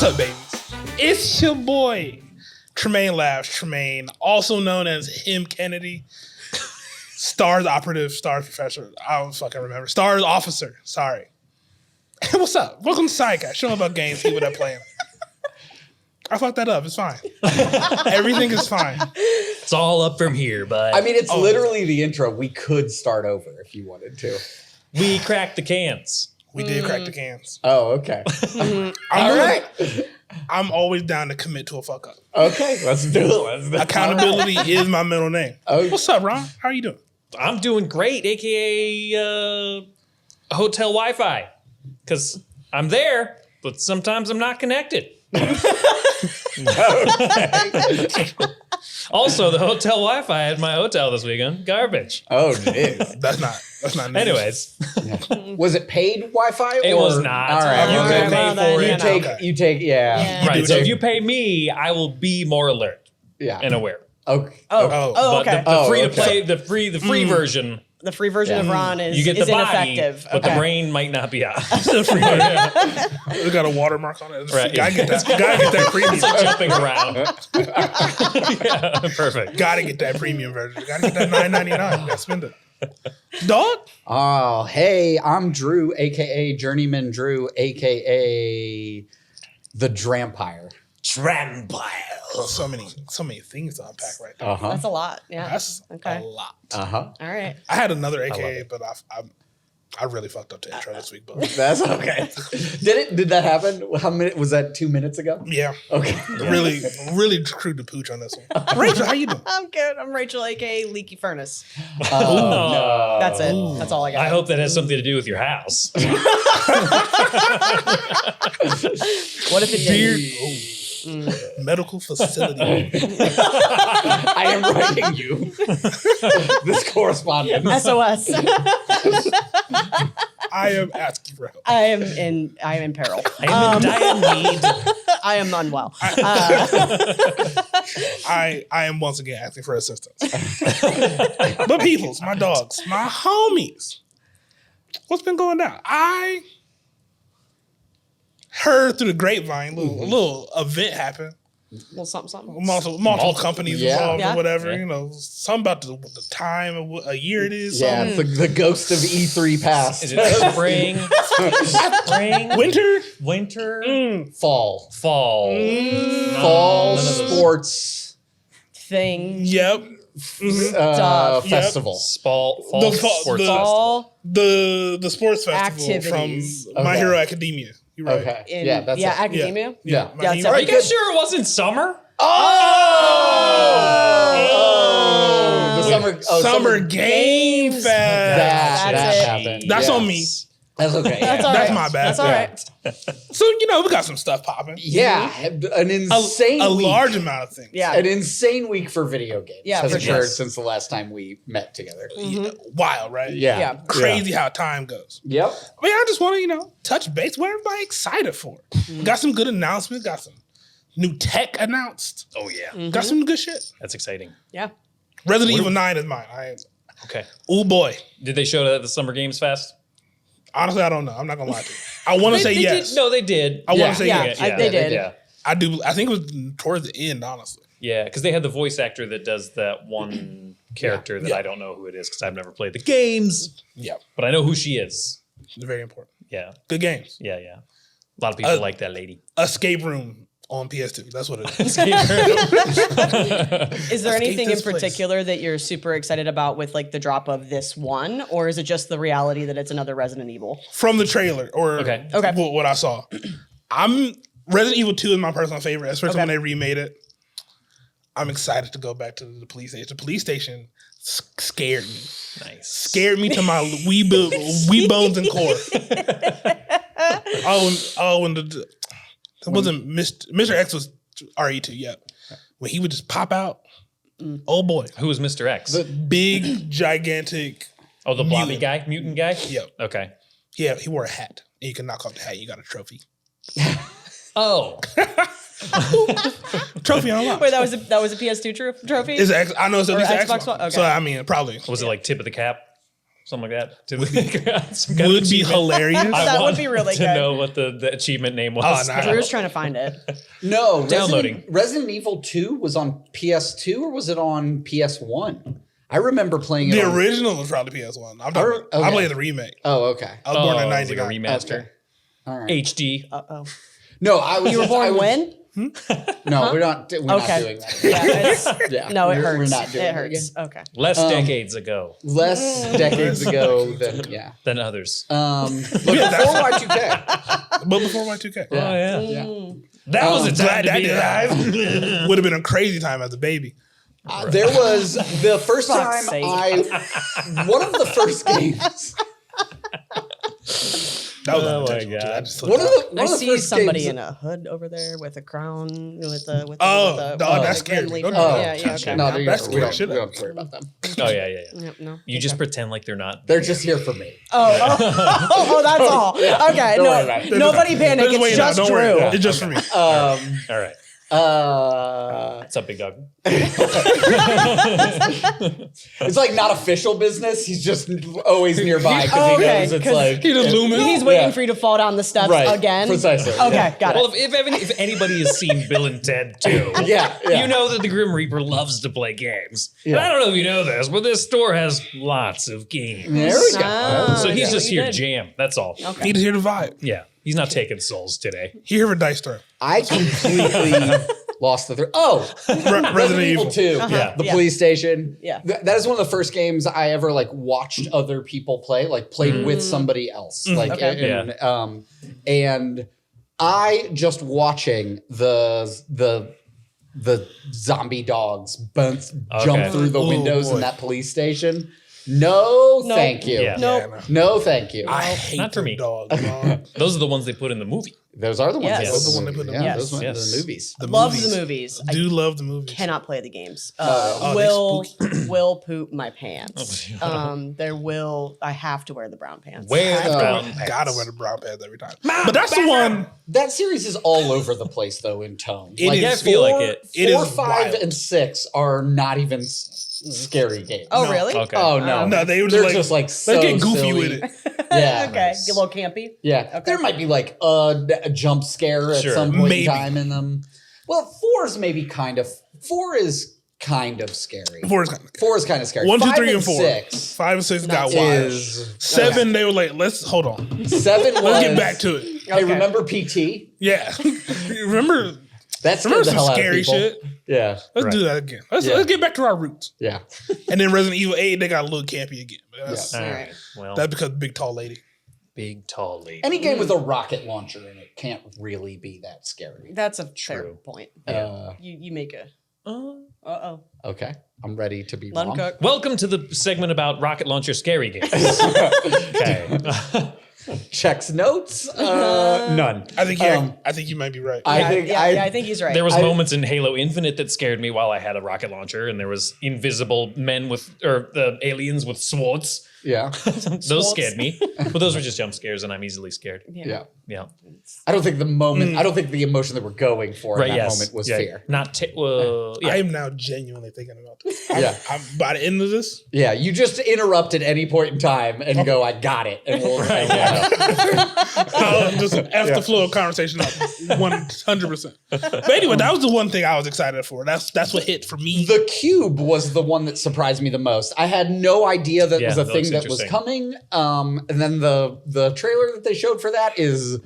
What's up, babies? It's your boy, Tremayne Labs. Tremayne, also known as him Kennedy. Stars operative, stars professor. I don't fucking remember. Stars officer. Sorry. What's up? Welcome to SydeQuest. Show them about games, people that play them. I fucked that up. It's fine. Everything is fine. It's all up from here, but I mean, it's literally the intro. We could start over if you wanted to. we cracked the cans. We did crack the cans. Oh, okay. All right. I'm always down to commit to a fuck up. Okay, let's do it. Accountability is my middle name. Oh. What's up, Ron? How are you doing? I'm doing great, aka hotel Wi-Fi, because I'm there, but sometimes I'm not connected. Also, the hotel Wi-Fi at my hotel this weekend, garbage. Oh, jeez. That's not news. Anyways, Was it paid Wi-Fi? it was not. All right. You Okay. can pay for it. You take, yeah. Right, do so too. if you pay me, I will be more alert Yeah. and aware. Okay. Oh. But okay. the free to okay. play, the free version, The free version of Ron is, you get the body, ineffective. but the brain might not be out. Still free. We got a watermark on it. Right. Gotta get that premium. It's like jumping around. Yeah, perfect. Gotta get that premium version. Gotta get that $9.99. Gotta spend it. Dog? Oh, hey, I'm Drew, a.k.a. Journeyman Drew, a.k.a. the Drampire. Trampile. So many things to unpack right now. Uh-huh. That's a lot. Yeah. That's okay. a lot. Uh-huh. All right. I had another AKA, but I really fucked up the intro this week. But That's okay. Did that happen? How many was that? 2 minutes ago? yeah, Okay. really screwed the pooch on this one. Rachel, how you doing? I'm good. I'm Rachel, aka Leaky Furnace. Oh, no. That's it. That's all I got. I hope that has something to do with your house. What if it Dear did? medical facility. I am writing you this correspondence. SOS. I am asking for help. I am in peril. I am in dire need. I am unwell. I am once again asking for assistance. But peoples, my dogs, my homies, what's been going down? I heard through the grapevine, a little event happened. Well, something. Multiple companies involved Yeah. or whatever. Yeah. You know, something about the time of what a year it is. Yeah, something. it's the ghost of E3 past. Is it spring? Spring? Winter. Winter? Fall. Fall. Fall none of those. sports Thing. Yep. Stuff. festival. Fall The fall- sports the- festival. All The sports festival Activities. from My Okay. Hero Academia. You're right. Okay. in Yeah, that's it. academia. Yeah. My Yeah, Hero- Are you guys sure it wasn't summer? Oh! The Summer Game Fest. That That's it. happened. That's Yes. on me. That's okay. That's all That's right. my bad. That's all Yeah. right. So, you know, we got some stuff popping. Yeah, an insane A week. large amount of things. Yeah. An insane week for video games Yeah, has for occurred sure. since the last time we met together. Wild, right? Yeah. Yeah. Crazy how time goes. Yep. I mean, I just want to, touch base. What everybody excited for? Got some good announcements. Got some new tech announced. Oh, yeah. Got some good shit. That's exciting. Yeah. Resident Evil 9 is mine. Okay. Oh boy. Did they show that at the Summer Games Fest? Honestly, I don't know. I'm not gonna lie to you. I want to say They yes. Did. No, they did. I want to say Yeah. yes. They did. Yeah. I do. I think it was towards the end, honestly. Yeah, because they had the voice actor that does that one character that Yeah. I don't know who it is because I've never played the games, Yeah, but I know who she is. very important. Yeah, Good games. yeah. A lot of people like that lady. Escape Room on PS2. That's what it is. Is there Escape anything in this place. particular that you're super excited about with like the drop of this one, or is it just the reality that it's another Resident Evil? From the trailer or Okay. what I saw. Resident Evil 2 is my personal favorite, especially when they remade it. I'm excited to go back to the police station. The police station scared me. Nice. Scared me to my wee bones and core. And it wasn't Mr. X was RE2, yeah. When he would just pop out, oh boy. Who was Mr. X? Big, gigantic. the blobby mutant. mutant guy? Yep. Okay. Yeah, he wore a hat. And you can knock off the hat, you got a trophy. Oh. Trophy unlocked. Wait, that was a PS2 trophy? I know it's at Or least an Xbox Xbox. One? Okay. So, I mean, probably. Was it like tip of the cap? something like that. To some kind of Would be achievement. hilarious. I That would want be really to good. know what the achievement name was. Oh, nice. Drew's trying to find it. No, Downloading. Resident Evil 2 was on PS2 or was it on PS1? I remember playing it The on... original was probably PS1. I Okay. played the remake. Oh, okay. I was born in It's like a 99. remaster. Okay. All right. HD. Uh-oh. No, I was. You were born when? No, we're not. We're not Okay. doing that. Yeah, it's, Yeah. no, it We're- hurts. We're not doing it that hurts. again. Okay. Less decades ago Less decades ago than yeah. than others. But before Y2K. But before my 2K. Oh, yeah. Yeah. That was a time Glad to that be did alive. alive. Would have been a crazy time as a baby. There was the first Fuck's time sake. one of the first games. That was Oh my unintentional, too. God. I just One of the one I of the see first somebody games, in a hood over there with a crown with the Oh, with no, with that's the Grim scary. Reaper. Don't do yeah, that. yeah, okay. No, we That's don't, scary we shit. don't have to worry about them. Oh, yeah, yeah, yeah. Yep, no. You just pretend like they're not. They're just here for me. Oh, that's all. Okay, Don't worry no, about it. nobody panic. Just It's wait now, just don't Drew. worry. It's just for me. All right. What's up, big dog? It's like not official business. He's just always nearby because Oh, he okay, knows it's 'cause like He just looming. He's waiting Yeah. for you to fall down the steps right again. Precisely. Okay, got Well, it. if anybody has seen Bill and Ted 2, Yeah. you know that the Grim Reaper loves to play games. And Yeah. I don't know if you know this, but this store has lots of games. There we go. Ah. So he's Yeah. just You here did. jam. That's all. Okay. He just hear the vibe. Yeah. He's not taking souls today. He here for dice throw. I completely lost the Resident Evil 2. Yeah. The Yeah. police station. Yeah. That is one of the first games I ever like watched other people play, like played with somebody else. Like Okay. and I just watching the zombie dogs jump through the Oh, windows boy. in that police station. No, Nope. thank you. Yeah. Nope. Yeah, no. No, thank you. I hate Not for them me. dogs, dog. Those are the ones they put in the movie. Those are the ones. Yes. that Those are the ones they put in the yeah, movies. those ones Yes. the movies. The Love movies. the movies. I Do love the movies. cannot play the games. Oh, they Will poop my pants. I have to wear the brown pants. Wear I the have brown to pants. gotta wear the brown pants every time. But that's the one. That series is all over the place though in tone. It Like, I is feel like it. It 4, is 5, wild. and 6 are not even scary games. Oh, No. really? Okay. Oh no, No, they were they're just just like so Let's get goofy silly. with it. Yeah. Okay. Nice. Get a little campy. Yeah, there might be like a jump scare at Sure. some point Maybe. in time in them. Well, 4 is maybe kind of. 4 is kind of scary. 4 is kind of 4 is kind of scary. 1, 2, 5 3, and 4. 6 5 and 6 got Not wild. is 7, they were like, let's hold on. 7 was. Let's get back to it. Hey, Okay. remember PT? Yeah. remember That scared remember the some hell out of scary people. shit? Yeah, Let's Right. do that again. Let's get back to our roots. yeah. And then Resident Evil 8, they got a little campy again. But that's, All All right. right. Well, that's because big tall lady. big tall lady. Any game with a rocket launcher in it can't really be that scary. That's a fair True. point. Uh, You make a. Uh-oh. okay, I'm ready to be Let him wrong. cook. Welcome to the segment about rocket launcher scary games. Okay. Checks notes. None. I think you might be right. I think he's right. There was I- moments in Halo Infinite that scared me while I had a rocket launcher, and there was invisible men the aliens with swords. Yeah, Those scared me, but those were just jump scares, and I'm easily scared. yeah. Yeah, I don't think the moment. I don't think the emotion that we're going for right. in that Yes, moment was yeah. fear. Not I yeah. am now genuinely thinking about this. Yeah. I'm by the end of this. Yeah, you just interrupt at any point in time and go, "I got it," and we'll. Right, I'll just F the flow of conversation up 100%. But anyway, that was the one thing I was excited for. That's what hit for me. The cube was the one that surprised me the most. I had no idea that Yeah, was a that thing looks that was interesting. coming. And then the trailer that they showed for that is,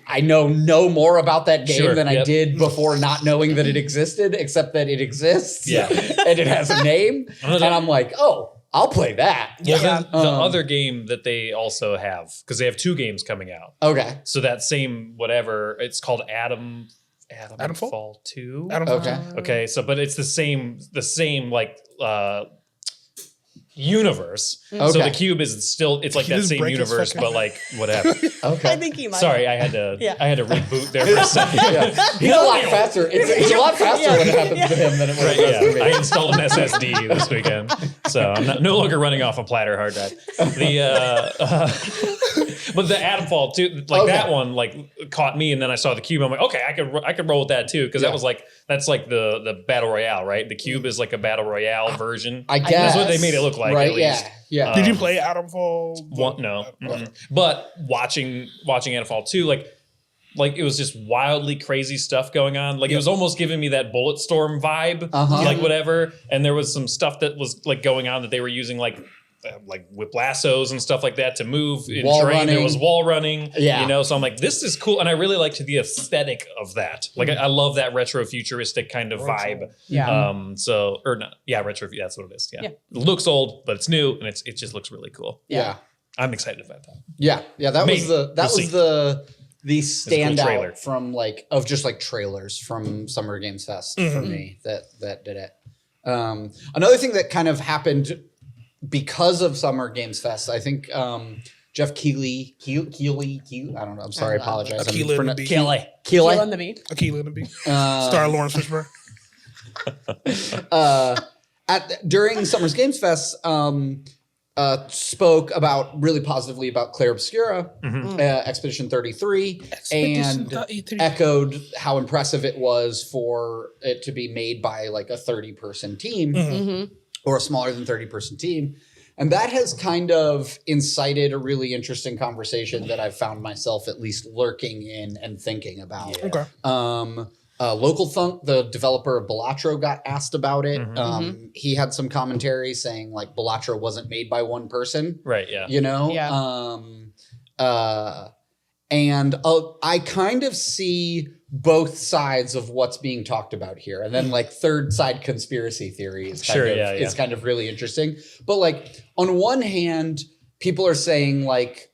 I know no more about that game Sure, than I yep. did before not knowing that it existed, except that it exists. Yeah. And it has a name. And I'm like, oh, I'll play that. Well, then the Um, other game that they also have, because they have 2 games coming out. Okay. So that same whatever, it's called Adamfall? Fall 2. Okay. Okay, so but it's the same like universe. So Okay. the cube is still it's like He that just same break his universe, fucking- but like whatever. Okay. I think he might. Sorry, I had to Yeah. reboot there for a second. Yeah. He's a lot faster. It's a lot faster when it happens to him than it Right, was to me. yeah. I installed an SSD this weekend, so I'm no longer running off a platter hard drive. But the Adamfall too, like Okay. that one, like caught me, and then I saw the cube. I'm like, okay, I could roll with that too, because Yeah. that was that's like the battle royale, right? The cube is like a battle royale version. I guess. That's what they made it look like. like right? at least. Yeah. Did you play Adamfall? One, no. But watching Adamfall 2, like it was just wildly crazy stuff going on. Like it was almost giving me that Bulletstorm vibe, like whatever. And there was some stuff that was like going on that they were using like whip lassos and stuff like that to move in Wall terrain. running. There was wall running, Yeah. you know. So I'm like, this is cool, and I really liked the aesthetic of that. Like I love that retro futuristic kind of vibe. Yeah. Retro. That's what it is. Yeah. It looks old, but it's new, and it just looks really cool. Yeah. I'm excited about that. Yeah. That Maybe. was the standout trailer. from of just like trailers from Summer Games Fest for me that did it. Another thing that kind of happened because of Summer Games Fest, I think Jeff Keighley, I don't know. I'm sorry, I apologize. Keighley and the Bee. Keighley. Kill on the beat. Keighley and the Bee. Star Lawrence Fishburne. During Summer's Games Fest, spoke about really positively about Claire Obscura, Expedition 33, and 33. echoed how impressive it was for it to be made by like a 30-person team or a smaller than 30-person team. And that has kind of incited a really interesting conversation that I've found myself at least lurking in and thinking about. Okay. Local Thunk, the developer of Balatro, got asked about it. He had some commentary saying like Balatro wasn't made by one person. Right. Yeah. You know? Yeah. And I kind of see both sides of what's being talked about here. And then like third side conspiracy theory is kind of really interesting. But like on one hand, people are saying like,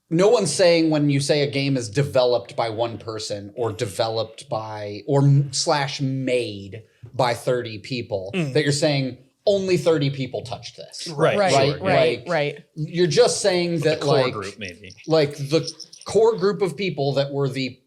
no one's saying when you say a game is developed by one person or developed by / made by 30 people that you're saying only 30 people touched this. Right. You're just saying that the core like group maybe. Like the core group of people that were the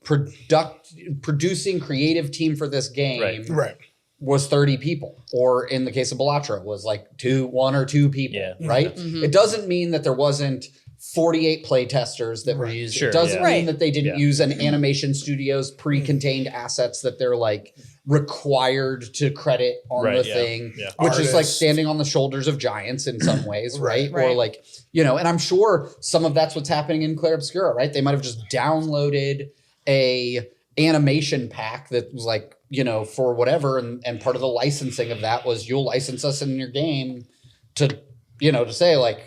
producing creative team for this game Right. was 30 people, or in the case of Balatro was like 1 or 2 people, right? It doesn't mean that there wasn't 48 play testers that were used. Sure, it doesn't mean that they didn't use an animation studio's pre-contained assets that they're like required to credit on the thing, which is like standing on the shoulders of giants in some ways, right? Or like, you know, and I'm sure some of that's what's happening in Claire Obscura, right? They might have just downloaded a animation pack that was like, you know, for whatever, and part of the licensing of that was you'll license us in your game to, you know, to say like,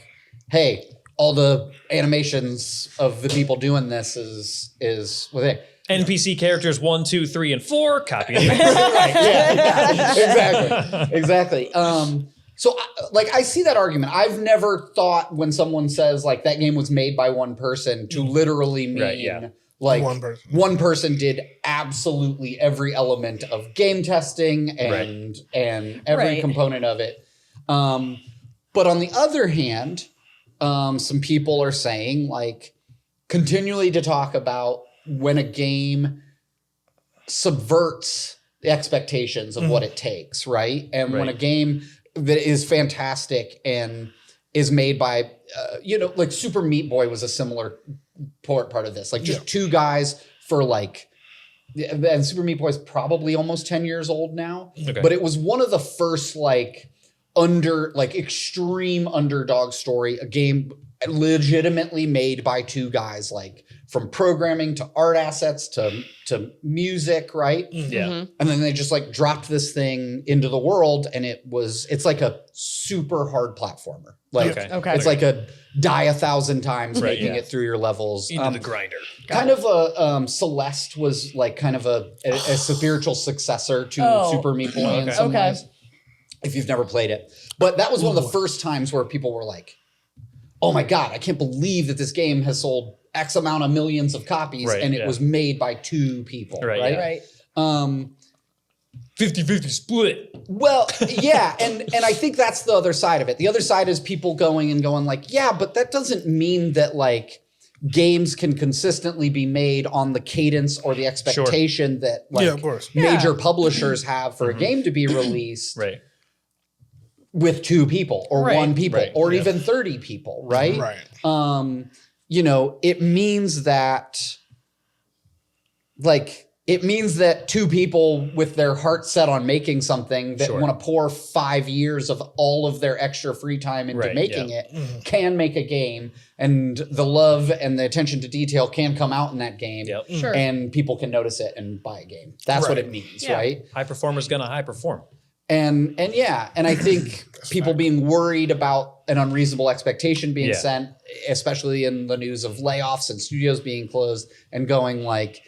hey, all the animations of the people doing this is with it. NPC characters 1, 2, 3, and 4. Copy. Exactly. So I see that argument. I've never thought when someone says like that game was made by one person to literally mean like one person did absolutely every element of game testing and every component of it. But on the other hand, some people are saying like continually to talk about when a game subverts the expectations of what it takes, right? And when a game that is fantastic and is made by, you know, like Super Meat Boy was a similar part of this, like just 2 guys for like, and Super Meat Boy is probably almost 10 years old now, but it was one of the first like extreme underdog story, a game legitimately made by 2 guys, like from programming to art assets to music, right? Yeah. And then they just like dropped this thing into the world, and it's like a super hard platformer. Like it's like a die 1,000 times making it through your levels. Into the grinder. Kind of Celeste was like kind of a spiritual successor to Super Meat Boy in some ways, if you've never played it. But that was one of the first times where people were like, oh my God, I can't believe that this game has sold X amount of millions of copies and it was made by 2 people, right? 50-50 split. Well, yeah, and I think that's the other side of it. The other side is people going like, yeah, but that doesn't mean that like games can consistently be made on the cadence or the expectation that like major publishers have for a game to be released. With 2 people or 1 people or even 30 people, right? You know, it means that like it means that two people with their heart set on making something that want to pour 5 years of all of their extra free time into making it can make a game, and the love and the attention to detail can come out in that game, and people can notice it and buy a game. That's what it means, right? High performer's gonna high perform. And I think people being worried about an unreasonable expectation being sent, especially in the news of layoffs and studios being closed, and going like,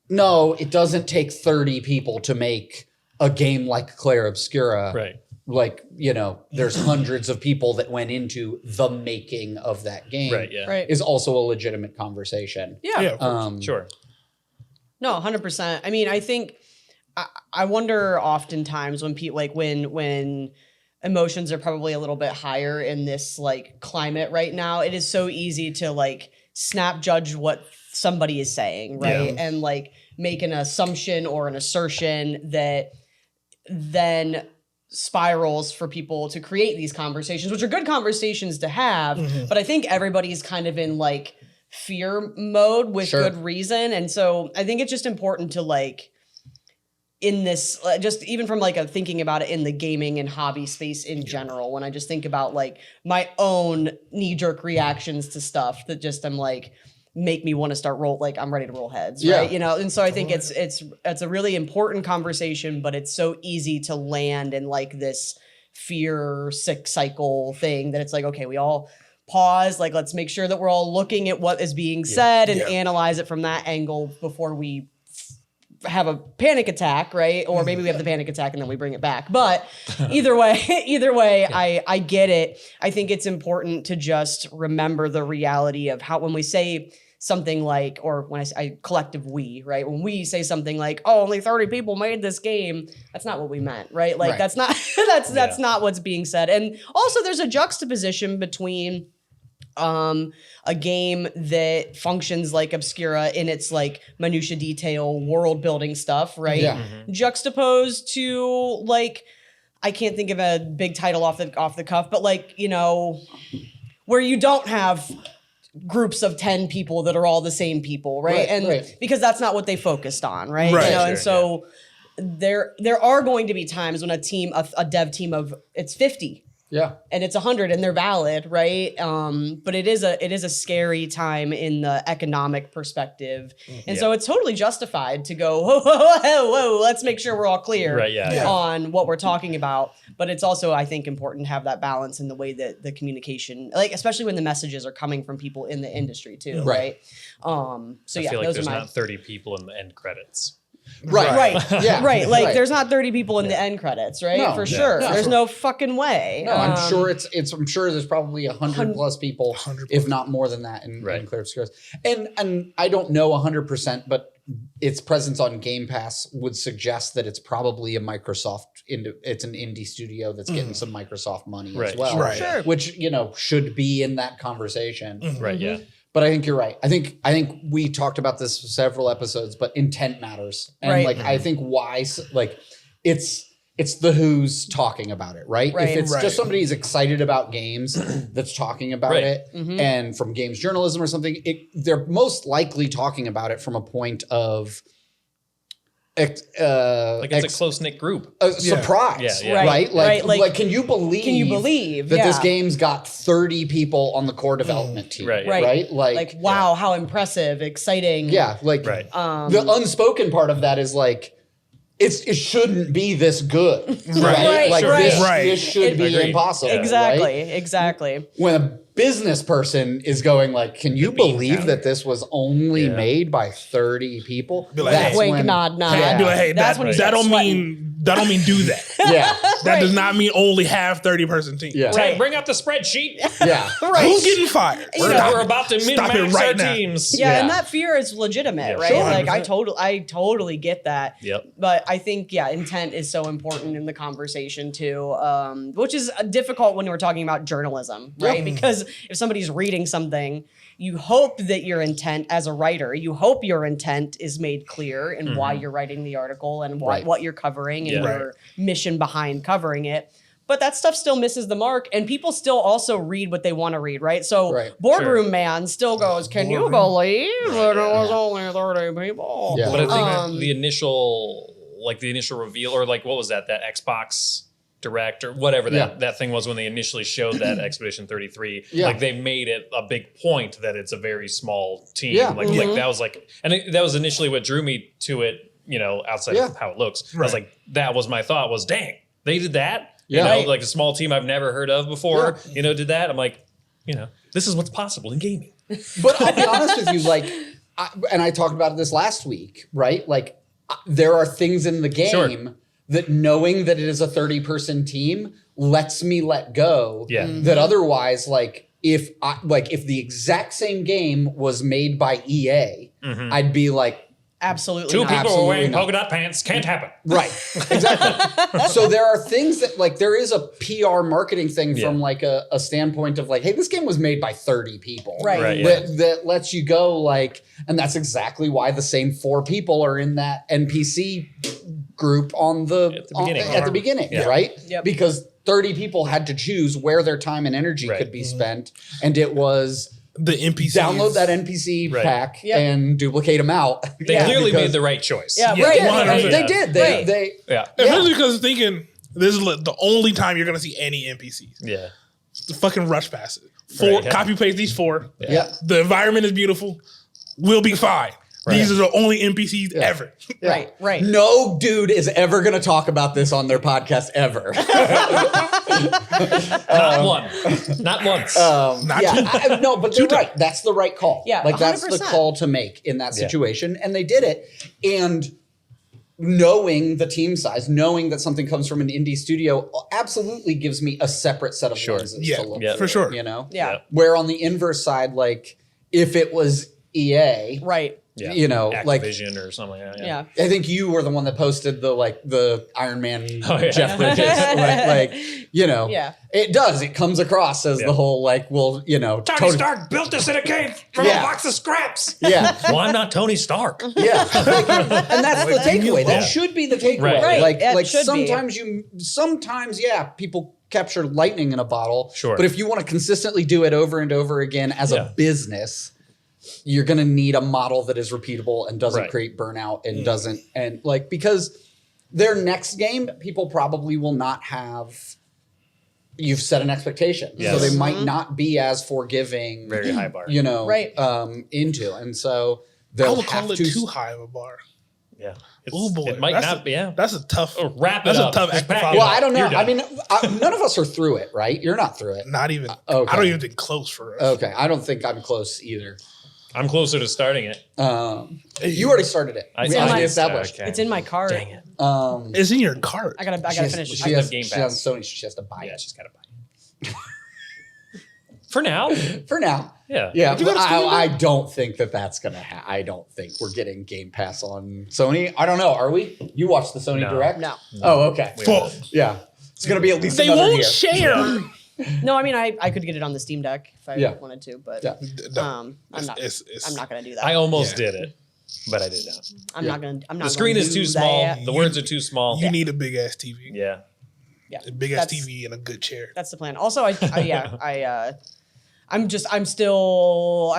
no, it doesn't take 30 people to make a game like Clair Obscura. Right. Like, you know, there's hundreds of people that went into the making of that game. Right, yeah. Right. Is also a legitimate conversation. Yeah. Sure. No, 100%. I mean, I think I wonder oftentimes when people like when emotions are probably a little bit higher in this like climate right now, it is so easy to like snap judge what somebody is saying, right? And like make an assumption or an assertion that then spirals for people to create these conversations, which are good conversations to have. But I think everybody's kind of in like fear mode with good reason. And so I think it's just important to like, in this, just even from like a thinking about it in the gaming and hobby space in general, when I just think about like my own knee-jerk reactions to stuff that just I'm like, make me want to start like I'm ready to roll heads, right? You know, and so I think it's a really important conversation, but it's so easy to land in like this fear sick cycle thing that it's like, okay, we all pause, like let's make sure that we're all looking at what is being said and analyze it from that angle before we have a panic attack, right? Or maybe we have the panic attack and then we bring it back. But either way, I get it. I think it's important to just remember the reality of how when we say something like, or when I collective we, right? When we say something like, oh, only 30 people made this game, that's not what we meant, right? Like that's not that's not what's being said. And also there's a juxtaposition between a game that functions like Obscura in its like minutia detail, world building stuff, right? Juxtaposed to like, I can't think of a big title off the cuff, but like, you know, where you don't have groups of 10 people that are all the same people, right? Because that's not what they focused on, right? You know, and so there are going to be times when a dev team of it's 50. And it's 100 and they're valid, right? But it is a scary time in the economic perspective. And so it's totally justified to go, whoa, let's make sure we're all clear on what we're talking about. But it's also, I think, important to have that balance in the way that the communication, like especially when the messages are coming from people in the industry too, right? So I feel like those there's are my... not 30 people in the end credits. Right. Like there's not 30 people in the end credits, right? No, for sure. No, there's no fucking way. No, I'm sure I'm sure there's probably 100 plus people, if not more than that, in Clair Obscura. And I don't know 100%, but its presence on Game Pass would suggest that it's probably a Microsoft. It's an indie studio that's getting some Microsoft money as well, which you know should be in that conversation, right? Yeah. But I think you're right. I think we talked about this several episodes, but intent matters. And like I think why like it's the who's talking about it, right? If it's just somebody who's excited about games that's talking about it and from games journalism or something, they're most likely talking about it from a point of like it's a close-knit group. Surprise, right? Like, can you believe that this game's got 30 people on the core development team? Right? Like wow, how impressive, exciting. Yeah, like the unspoken part of that is like, it shouldn't be this good, right? This should be impossible. Exactly. When a business person is going like, can you believe that this was only made by 30 people? Be like, that's wink, nod. Be like, hey, that don't mean do that. That does not mean only have 30-person team. Bring up the spreadsheet. Who's getting fired? We're about to min-max our teams. And that fear is legitimate, right? Like I totally get that. But I think intent is so important in the conversation too, which is difficult when we're talking about journalism, right? Because if somebody's reading something, you hope that your intent as a writer, your intent is made clear in why you're writing the article and what you're covering and your mission behind covering it. but that stuff still misses the mark, and people still also read what they want to read, right? So Right. Boardroom Man still goes, can you believe that it was only 30 people? Yeah. But I think the initial reveal, or like, what was that Xbox Direct or whatever that thing was when they initially showed that Expedition 33, like they made it a big point that it's a very small team. Yeah. Like that was like, and that was initially what drew me to it, you know, outside of how it looks. I was like, that was my thought was, dang, they did that? Yeah. You know, like a small team I've never heard of before, you know, did that. I'm like, you know, this is what's possible in gaming. But I'll be honest with you, like, I talked about this last week, right? Like, there are things in the game that knowing that it is a 30-person team lets me let go. Yeah. That otherwise, like, if the exact same game was made by EA, I'd be like, Absolutely Two not. people Absolutely are wearing not. polka dot pants. Can't happen. right, exactly. So there are things that, like, there is a PR marketing thing from like a standpoint of like, hey, this game was made by 30 people. Right. That lets you go like, and that's exactly why the same 4 people are in that NPC group at the beginning, right? Yep. Because 30 people had to choose where their time and energy could be spent, and it was The NPCs. download that NPC pack and duplicate them out. They clearly made the right choice. Yeah, Yeah, right. 100%. They did. They Especially because thinking this is the only time you're gonna see any NPCs. Yeah. The fucking rush past it. Copy paste these 4. Yeah. The environment is beautiful. We'll be fine. These are the only NPCs ever. Yeah. Right. No dude is ever going to talk about this on their podcast ever. Not one. Not once. No, but they're right. That's the right call. Yeah, like that's the 100%. call to make in that situation, and they did it. And knowing the team size, knowing that something comes from an indie studio, absolutely gives me a separate set of lenses to look for through, sure. You know, Where on the inverse side, like if it was EA, right. Yeah. You know, like Activision or something like that. Yeah. I think you were the one that posted the Iron Man Jeff Yeah. Bridges, you know, it does. It comes across as the whole like, well, you know, Tony Stark built this in a cave from a box of scraps. Yeah. Well, I'm not Tony Stark. Yeah. Like, and that's the takeaway. That should be the takeaway. Right. Like, It like should be. sometimes, people capture lightning in a bottle. Sure. But if you want to consistently do it over and over again as a business, you're going to need a model that is repeatable and doesn't create burnout and doesn't, and like, because their next game, people probably will not have, you've set an expectation. Yes. So they might not be as forgiving. Very high bar. You know, Right. Into. And so I they'll would have call it to. too high of a bar. Yeah. Oh boy, It might not be. Yeah. That's a tough. Wrap it That's up. a tough Just act pack to it follow. Well, I don't know. You're done. I mean, none of us are through it, right? You're not through it. Not even. Okay. I don't even think close for us. Okay. I don't think I'm close either. I'm closer to starting it. You already started it. We already established. Okay. It's in my cart. Dang it. It's in your cart. I gotta finish it. She have has Game she has Pass. Sony. She has to buy Yeah, it. she's got to buy it. For now. For now. Yeah. Yeah, you got a but Steam I don't think that's gonna happen. I don't think we're getting Game Pass on Sony. I don't know. Are we? You watched the Sony No. Direct? No. Oh, okay. Full. Yeah, it's gonna be at least They another won't year. share. No, I mean I could get it on the Steam Deck if I Yeah. wanted to, but Yeah. I'm not I'm not gonna do that. I almost did it, but I did not. I'm not gonna The screen is too small. that. The words are too small. You need a big ass TV. Yeah. Yeah. A big ass That's- TV and a good chair. That's the plan. Also, I'm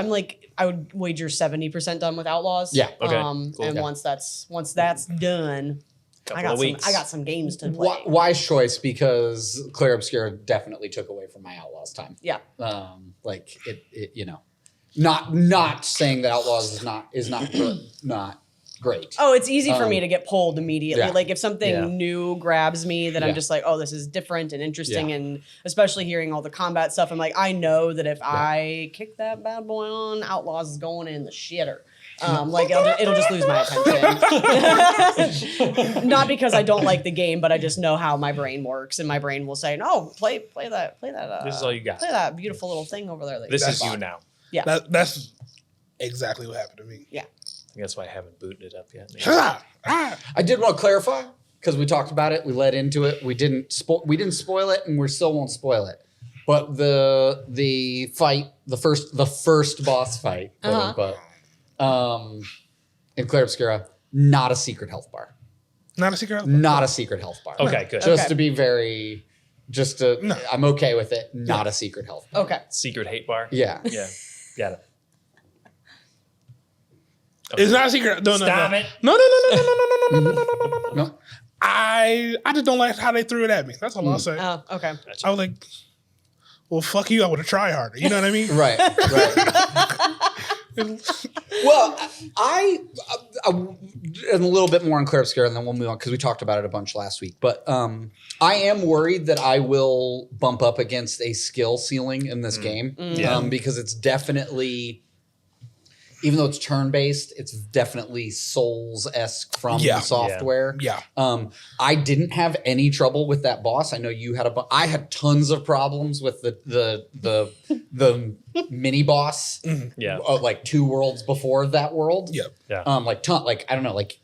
like I would wager 70% done with Outlaws. Yeah. Okay, cool. And Yeah. once that's done, Couple I got of weeks. some games to play. Wise choice, because Claire Obscura definitely took away from my Outlaws time. Yeah. Like it you know, not saying that Outlaws is not good, not great. Oh, it's easy for me to get pulled immediately. Yeah. Like if something Yeah. new grabs me, that Yeah. I'm just like, oh, this is different and interesting, Yeah. and especially hearing all the combat stuff, I'm like, I know that if I kick that bad boy on, Outlaws is going in the shitter. Like it'll just lose my attention. Not because I don't like the game, but I just know how my brain works, and my brain will say, "No, play that. This is all you got. Play that beautiful little thing over there." That This you is you bought." now. Yeah, That's exactly what happened to me. yeah. That's why I haven't booted it up yet. I did want to clarify, because we talked about it, we led into it, we didn't spoil it, and we still won't spoil it. But the fight, the first boss fight, quote unquote, in Claire Obscura, not a secret health bar. Not a secret. Not a secret health bar. Okay, good. Just Okay. to be very I'm okay with it. Not a secret health bar. Okay. Secret hate bar. Yeah. Yeah. Got it. It's not a secret. No, Stop no, it. no, no. I just don't like how they threw it at me. That's all I'll say. Oh, okay. I was like, well, fuck you. I would have tried harder. You know what I mean? Right. Well, I'm a little bit more on Clear Obscure, and then we'll move on because we talked about it a bunch last week. But I am worried that I will bump up against a skill ceiling in this game because it's definitely, even though it's turn-based, it's definitely Souls-esque from the software. Yeah. I didn't have any trouble with that boss. I know you had I had tons of problems with the mini boss. Yeah. Like 2 worlds before that world. Yep. Yeah. Like I don't know, like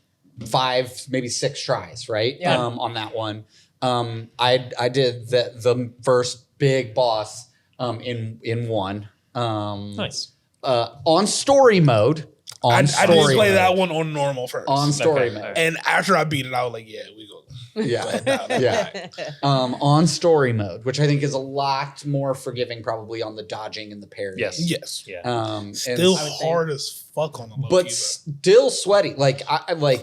5, maybe 6 tries, right? Yeah. On that one. I did the first big boss in one. Nice. On story mode. I did play that one on normal first. On story Okay. mode. And after I beat it, I was like, yeah, we go. Yeah. On story mode, which I think is a lot more forgiving probably on the dodging and the parry. Yes. Yeah. Still hard as fuck on the low but key, still sweaty. Like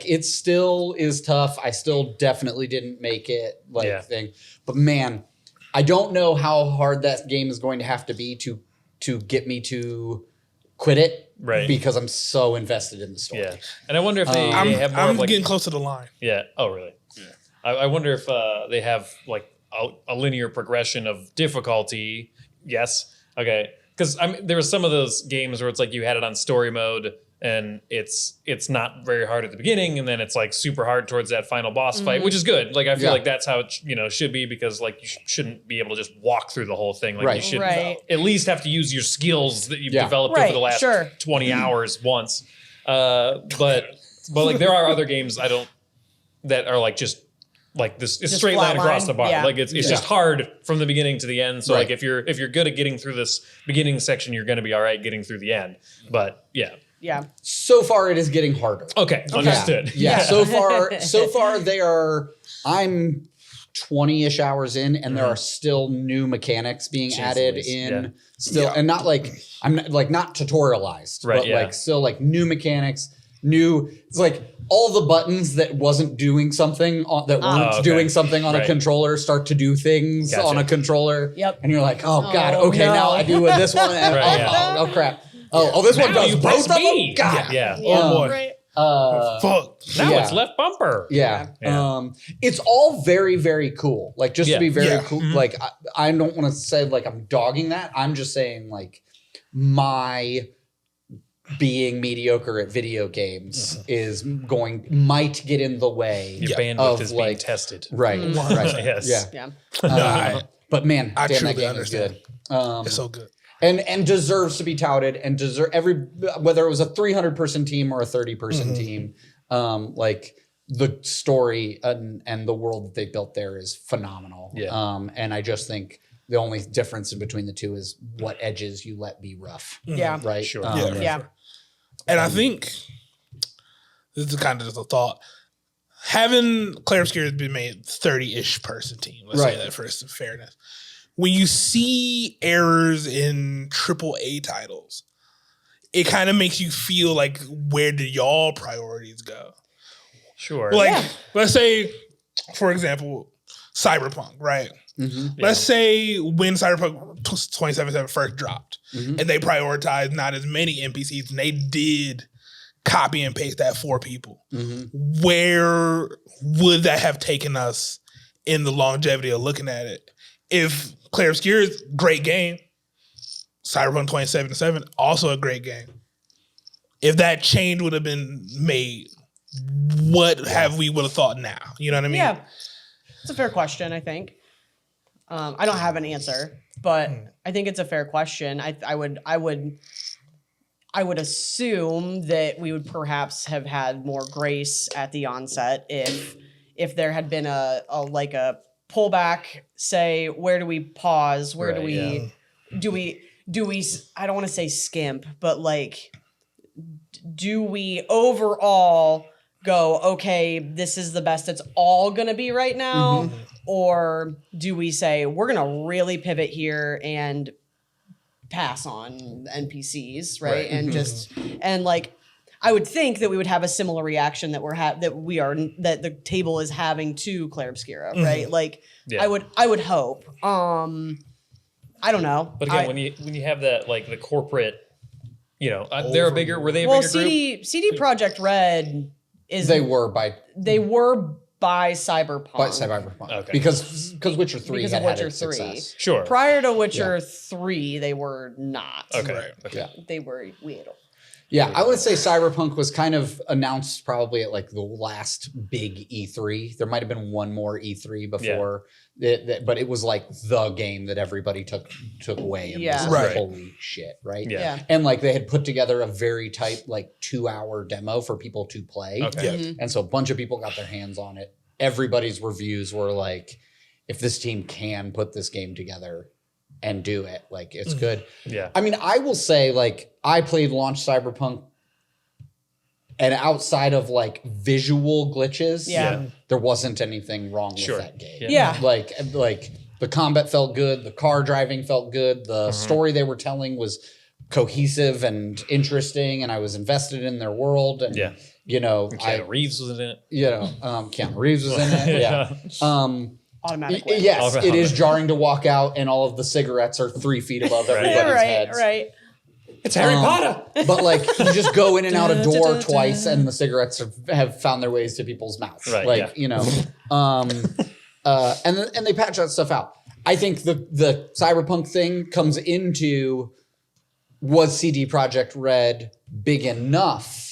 it still is tough. I still definitely didn't make it thing. But man, I don't know how hard that game is going to have to be to get me to quit it. Right. Because I'm so invested in the story. Yeah. And I wonder if they have more I'm of like getting close to the line. Yeah. Oh, really? Yeah. I wonder if they have like a linear progression of difficulty. Yes. Okay. Because there were some of those games where it's like you had it on story mode and it's not very hard at the beginning, and then it's like super hard towards that final boss fight, which is good. Like I feel like that's how it should be, because like you shouldn't be able to just walk through the whole thing. Like you should at least have to use your skills that you've developed over the last 20 hours once. But like there are other games that are like just like this is straight line across the bar. Like it's just hard from the beginning to the end. So like if you're good at getting through this beginning section, you're going to be all right getting through the end. But yeah. So far, it is getting harder. Okay. Understood. Yeah. So far I'm 20-ish hours in, and there are still new mechanics being added in. And not like not tutorialized, but like still like new mechanics. It's like all the buttons that wasn't doing something that weren't doing something on a controller start to do things on a controller. Yep. And you're like, oh god, okay, now I do with this one. And oh crap. Oh, this one does both of them? God. Yeah. Oh boy. Fuck. Now it's left bumper. Yeah. It's all very, very cool. Like just to be very cool. Like I don't want to say like I'm dogging that. I'm just saying like my being mediocre at video games might get in the way. Your bandwidth is being tested. Right. Yes. Yeah. But man, damn, that game is good. It's so good. And deserves to be touted, and whether it was a 300-person team or a 30-person team, like the story and the world that they built there is phenomenal. Yeah. And I just think the only difference in between the two is what edges you let be rough. Yeah. Right. Sure. And I think this is kind of just a thought. Having Claire Obscure has been made 30-ish person team. Let's say that for fairness. When you see errors in AAA titles, it kind of makes you feel like, where do y'all priorities go? Sure. Like, let's say, for example, Cyberpunk, right? Let's say when Cyberpunk 2077 first dropped, and they prioritized not as many NPCs, and they did copy and paste that for people. Where would that have taken us in the longevity of looking at it? If Claire Obscure is a great game, Cyberpunk 2077 also a great game. If that change would have been made, what we would have thought now? You know what I mean? Yeah, it's a fair question. I think I don't have an answer, but I think it's a fair question. I would assume that we would perhaps have had more grace at the onset if there had been a pullback, say, where do we pause? Where do we I don't want to say skimp, but like, do we overall go, okay, this is the best it's all going to be right now? Or do we say we're gonna really pivot here and pass on NPCs, right? And just and like I would think that we would have a similar reaction that that the table is having to Clair Obscura, right? Like I would hope. I don't know. But again, when you have that like the corporate, were they a bigger group? CD Projekt Red is They were by Cyberpunk. Okay. Because Witcher 3 Because had of Witcher had its 3. success. Sure. Prior to Witcher 3, they were not. Okay. Right. Okay. Yeah. They were weird. Yeah, I would say Cyberpunk was kind of announced probably at like the last big E3. There might have been one more E3 before, but it was like the game that everybody took away and was like, holy shit, right? Yeah. And like they had put together a very tight like 2-hour demo for people to play. Okay. And so a bunch of people got their hands on it. Everybody's reviews were like, if this team can put this game together and do it, like it's good. Yeah. I mean, I will say, like, I played launch Cyberpunk, and outside of like visual glitches, there wasn't anything wrong with that game. Yeah. Like the combat felt good, the car driving felt good, the story they were telling was cohesive and interesting, and I was invested in their world. And Keanu Reeves was in it. Keanu Reeves was in it. Automatically. Yes, it is jarring to walk out and all of the cigarettes are 3 feet above everybody's heads. Right. It's Harry Potter. But like you just go in and out a door twice and the cigarettes have found their ways to people's mouths. Right, And they patch that stuff out. I think the Cyberpunk thing comes into, was CD Projekt Red big enough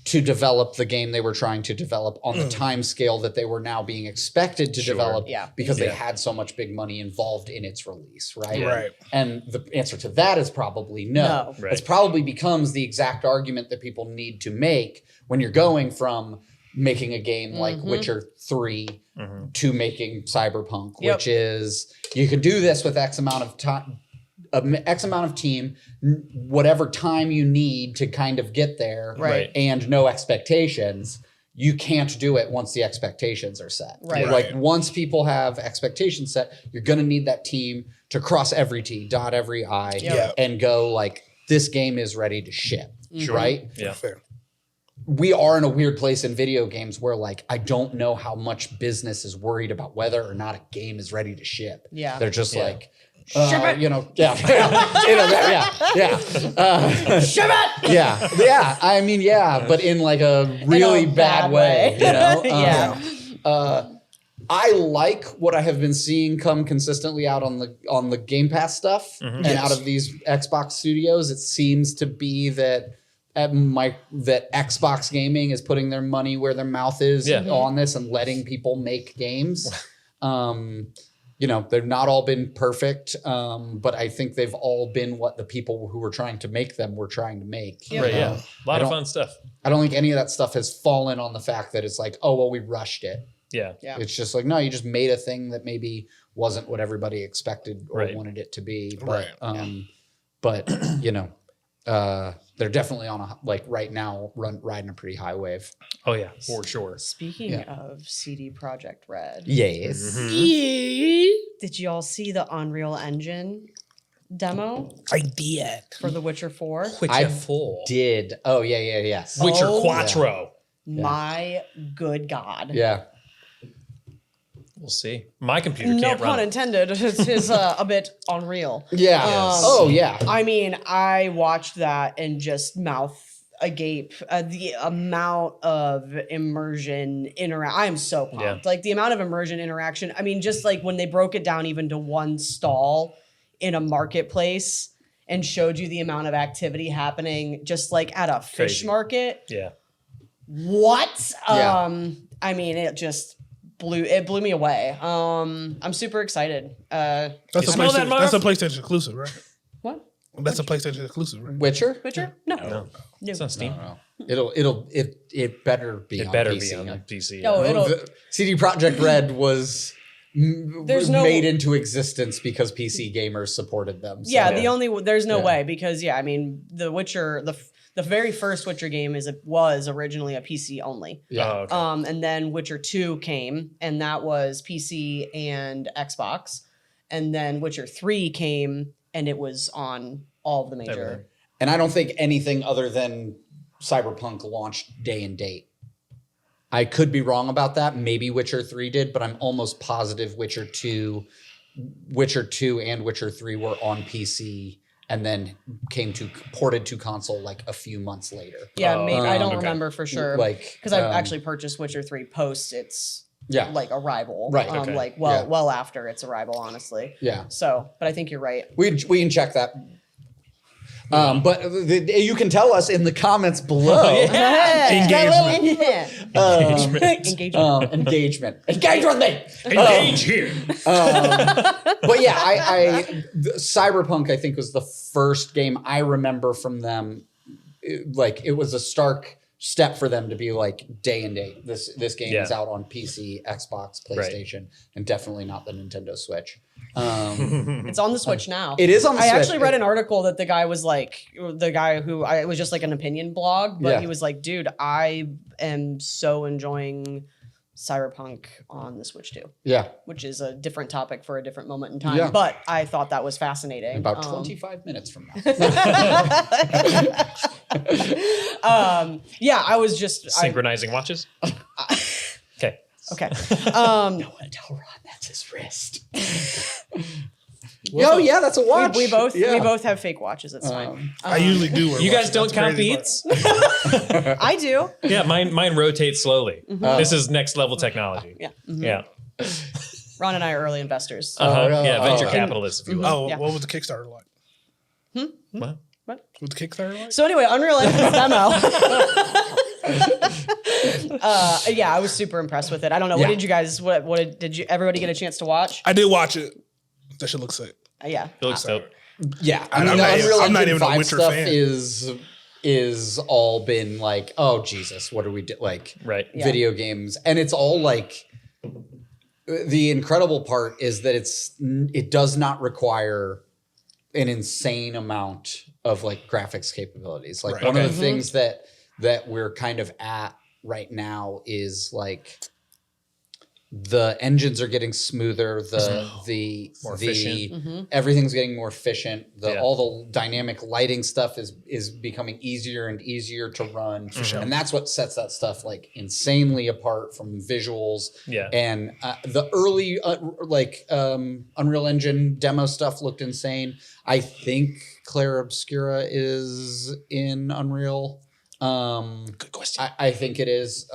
to develop the game they were trying to develop on the time scale that they were now being expected to develop because they had so much big money involved in its release, right? Right. And the answer to that is probably no. Right. It's probably becomes the exact argument that people need to make when you're going from making a game like Witcher 3 to making Cyberpunk, which is you can do this with X amount of time, X amount of team, whatever time you need to kind of get there, and no expectations. You can't do it once the expectations are set. Right. Like once people have expectations set, you're going to need that team to cross every T, dot every I, and go like, this game is ready to ship, right? Yeah. Fair. We are in a weird place in video games where like, I don't know how much business is worried about whether or not a game is ready to ship. Yeah. They're just like, Ship it. Ship it. Yeah. I mean, but in like a really bad way, I like what I have been seeing come consistently out on the Game Pass stuff and out of these Xbox studios. It seems to be that that Xbox gaming is putting their money where their mouth is on this and letting people make games. They've not all been perfect, but I think they've all been what the people who were trying to make them were trying to make. Right, a lot of fun stuff. I don't think any of that stuff has fallen on the fact that it's like, oh, well, we rushed it. Yeah. It's just like, no, you just made a thing that maybe wasn't what everybody expected or wanted it to be. But, they're definitely on right now riding a pretty high wave. Oh yeah, for sure. Speaking of CD Projekt Red. Yes. Did you all see the Unreal Engine demo I did. for The Witcher 4? Witcher 4. Did. Oh, yes. Witcher Oh, Quattro. My good God. Yeah. We'll see. My computer No can't pun run it. intended. It's a bit unreal. Yeah. Yes. I mean, I watched that and just mouth agape. The amount of immersion I am so pumped. Yeah. Like the amount of immersion interaction. I mean, just like when they broke it down even to one stall in a marketplace and showed you the amount of activity happening just like at a fish Crazy. market. Yeah. What? Yeah. I mean, it just blew me away. I'm super excited. That's a smell that, PlayStation. Marv? That's a PlayStation exclusive, right? What? That's a PlayStation exclusive, right? Witcher? Witcher? No. No. It's on Steam. It better be It on better PC. be on PC. No, it'll. CD Projekt Red was made into existence because PC gamers supported them. So. Yeah, there's no way because I mean, The Witcher, the very first Witcher game was originally a PC only. Yeah. Oh, okay. And then Witcher 2 came, and that was PC and Xbox. And then Witcher 3 came, and it was on all of the major. Everything. And I don't think anything other than Cyberpunk launched day and date. I could be wrong about that. Maybe Witcher 3 did, but I'm almost positive Witcher 2 and Witcher 3 were on PC and then ported to console like a few months later. Yeah, maybe I don't remember for sure. Like because I actually purchased Witcher 3 post its like arrival. Right. Okay. Like well after its arrival, honestly. Yeah. So, but I think you're right. We can check that. But you can tell us in the comments below. Engagement. Engagement. Engage with me. Engage here. But yeah, Cyberpunk I think was the first game I remember from them. It was a stark step for them to be like day and date. This game is out on PC, Xbox, PlayStation, and definitely not the Nintendo Switch. It's on the Switch now. It is on the Switch. I actually read an article that the guy was like, it was just like an opinion blog, but he was like, dude, I am so enjoying Cyberpunk on the Switch too. Yeah. Which is a different topic for a different moment in time. Yeah. But I thought that was fascinating. About 25 minutes from now. I was just synchronizing watches. Okay. Okay. Don't want to tell Ron that's his wrist. Yeah, that's a watch. We both have fake watches. It's fine. I usually do. Wear you guys watches. don't count beats? I do. Yeah, mine rotates slowly. This is next level technology. Yeah. Yeah. Ron and I are early investors. Venture capitalists, if you will. Oh, what was the Kickstarter like? What? What was the Kickstarter like? So anyway, Unreal Engine's demo. I was super impressed with it. I don't know. What did you guys? Did you? Everybody get a chance to watch? I did watch it. That shit looks sick. Yeah. It looks dope. Yeah, I'm not even a Witcher fan. Is all been like, oh Jesus, what do we do? Like, video games, and it's all like. The incredible part is that it does not require an insane amount of like graphics capabilities. Like one of the things that we're kind of at right now is like the engines are getting smoother, more efficient. Everything's getting more efficient. All the dynamic lighting stuff is becoming easier and easier to run. And that's what sets that stuff like insanely apart from visuals. Yeah. And the early Unreal Engine demo stuff looked insane. I think Claire Obscura is in Unreal. Good question. I think it is.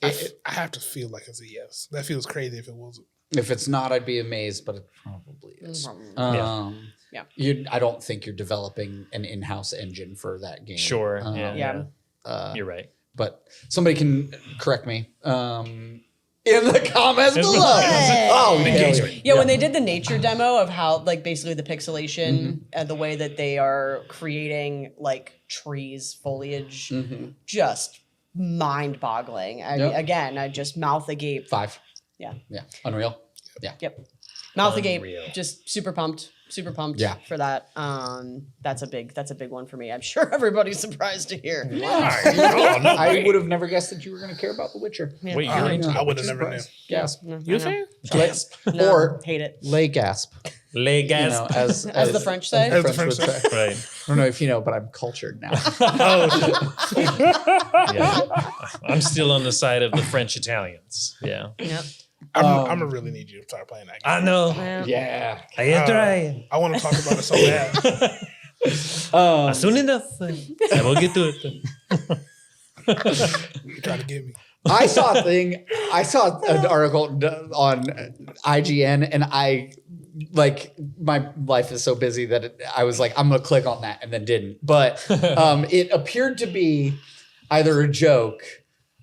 I have to feel like it's a yes. That feels crazy if it wasn't. If it's not, I'd be amazed, but it probably is. I don't think you're developing an in-house engine for that game. Sure. You're right. But somebody can correct me in the comments below. Engagement. Yeah, when they did the nature demo of how, like, basically the pixelation and the way that they are creating like trees, foliage, just mind-boggling. Again, I just mouth agape. 5. Yeah. Unreal. Yeah. Yep. Mouth agape. Just super pumped for that. That's a big one for me. I'm sure everybody's surprised to hear. I would have never guessed that you were going to care about The Witcher. Yeah. Wait, you're into I would have never knew. Gasp. You a fan? Gasp. No, or hate it. lay gasp. Les gas. As the French say. As the French say. Right. I don't know if you know, but I'm cultured now. I'm still on the side of the French Italians. Yeah. Yep. I'm gonna really need you to start playing that game. I know. Yeah. I am trying. I want to talk about it so bad. Soon enough, I will get to it. You try to get me. I saw an article on IGN, and my life is so busy that I was like, I'm going to click on that, and then didn't. But it appeared to be either a joke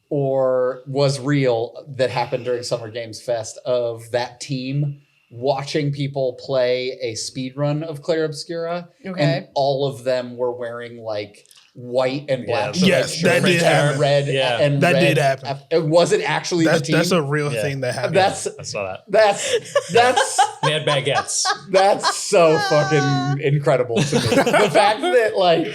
or was real that happened during Summer Games Fest of that team watching people play a speed run of Claire Obscura. Okay. And all of them were wearing like white and black. so yes, that did happen. Red and that red. did happen. It wasn't actually the team. That's a real thing that happened. I saw that. That's They had baguettes. That's so fucking incredible to me. The fact that like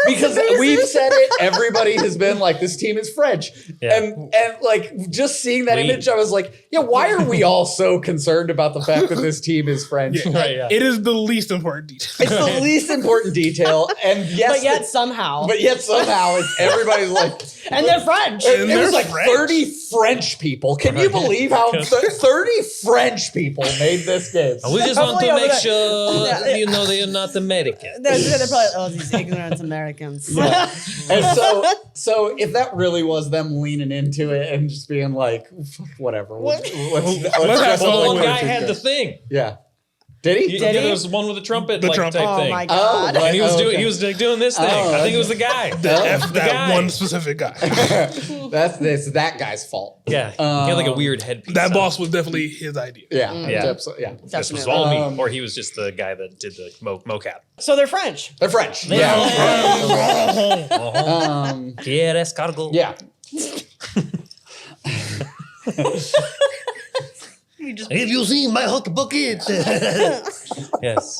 because we've said it, everybody has been like, this team is French. Yeah. And like just seeing that image, I was like, yeah, why are we all so concerned about the fact that this team is French? Yeah. Right, yeah. It is the least important detail. It's the least important detail. And yes, But yet somehow. it's everybody's like, And they're French. it they're was like French. 30 French people. Can you believe how 30 French people made this game? We just want to Probably make over sure there. that you know they are not American. They're probably, oh, these ignorant Americans. Yeah. And so if that really was them leaning into it and just being like, whatever. Let's have Well, fun one with guy it. had the thing. Yeah. Did he? Yeah, there was one with the trumpet, The like trumpet. type Oh thing. my god. right. And he was okay. he was like doing this thing. Oh, I think it was the guy. F that guy. one specific guy. It's that guy's fault. Yeah, he had like a weird headpiece. That on. boss was definitely his idea. Yeah. Yeah. Absolutely. Yeah. This was Definitely. all me, or he was just the guy that did the mocap. So they're French. They're French. Yeah, Yeah. escargot. Yeah. Have you seen my hot bucket? Yes.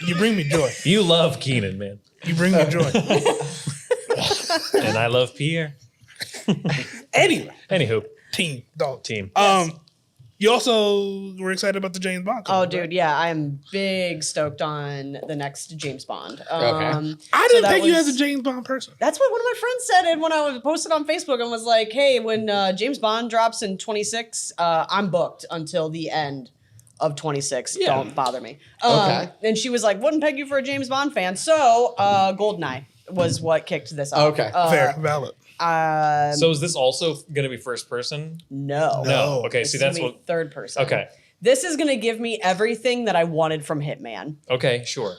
You bring me joy. You love Keenan, man, You bring me joy. and I love Pierre. Anyway, Anywho, team, dog. team. You also were excited about the James Bond. Oh, comic, dude, right? yeah, I'm big stoked on the next James Bond. Okay. I so didn't that think you was- as a James Bond person. That's what one of my friends said, and when I was posted on Facebook and was like, "Hey, when James Bond drops in 26, I'm booked until the end of 26. Yeah. Don't bother me." Okay. And she was like, "Wouldn't peg you for a James Bond fan." So, GoldenEye was what kicked this off. Okay. Fair, valid. So is this also going to be first person? No. No. Okay, This see is gonna that's be what. third person. Okay. This is gonna give me everything that I wanted from Hitman. Okay. Sure.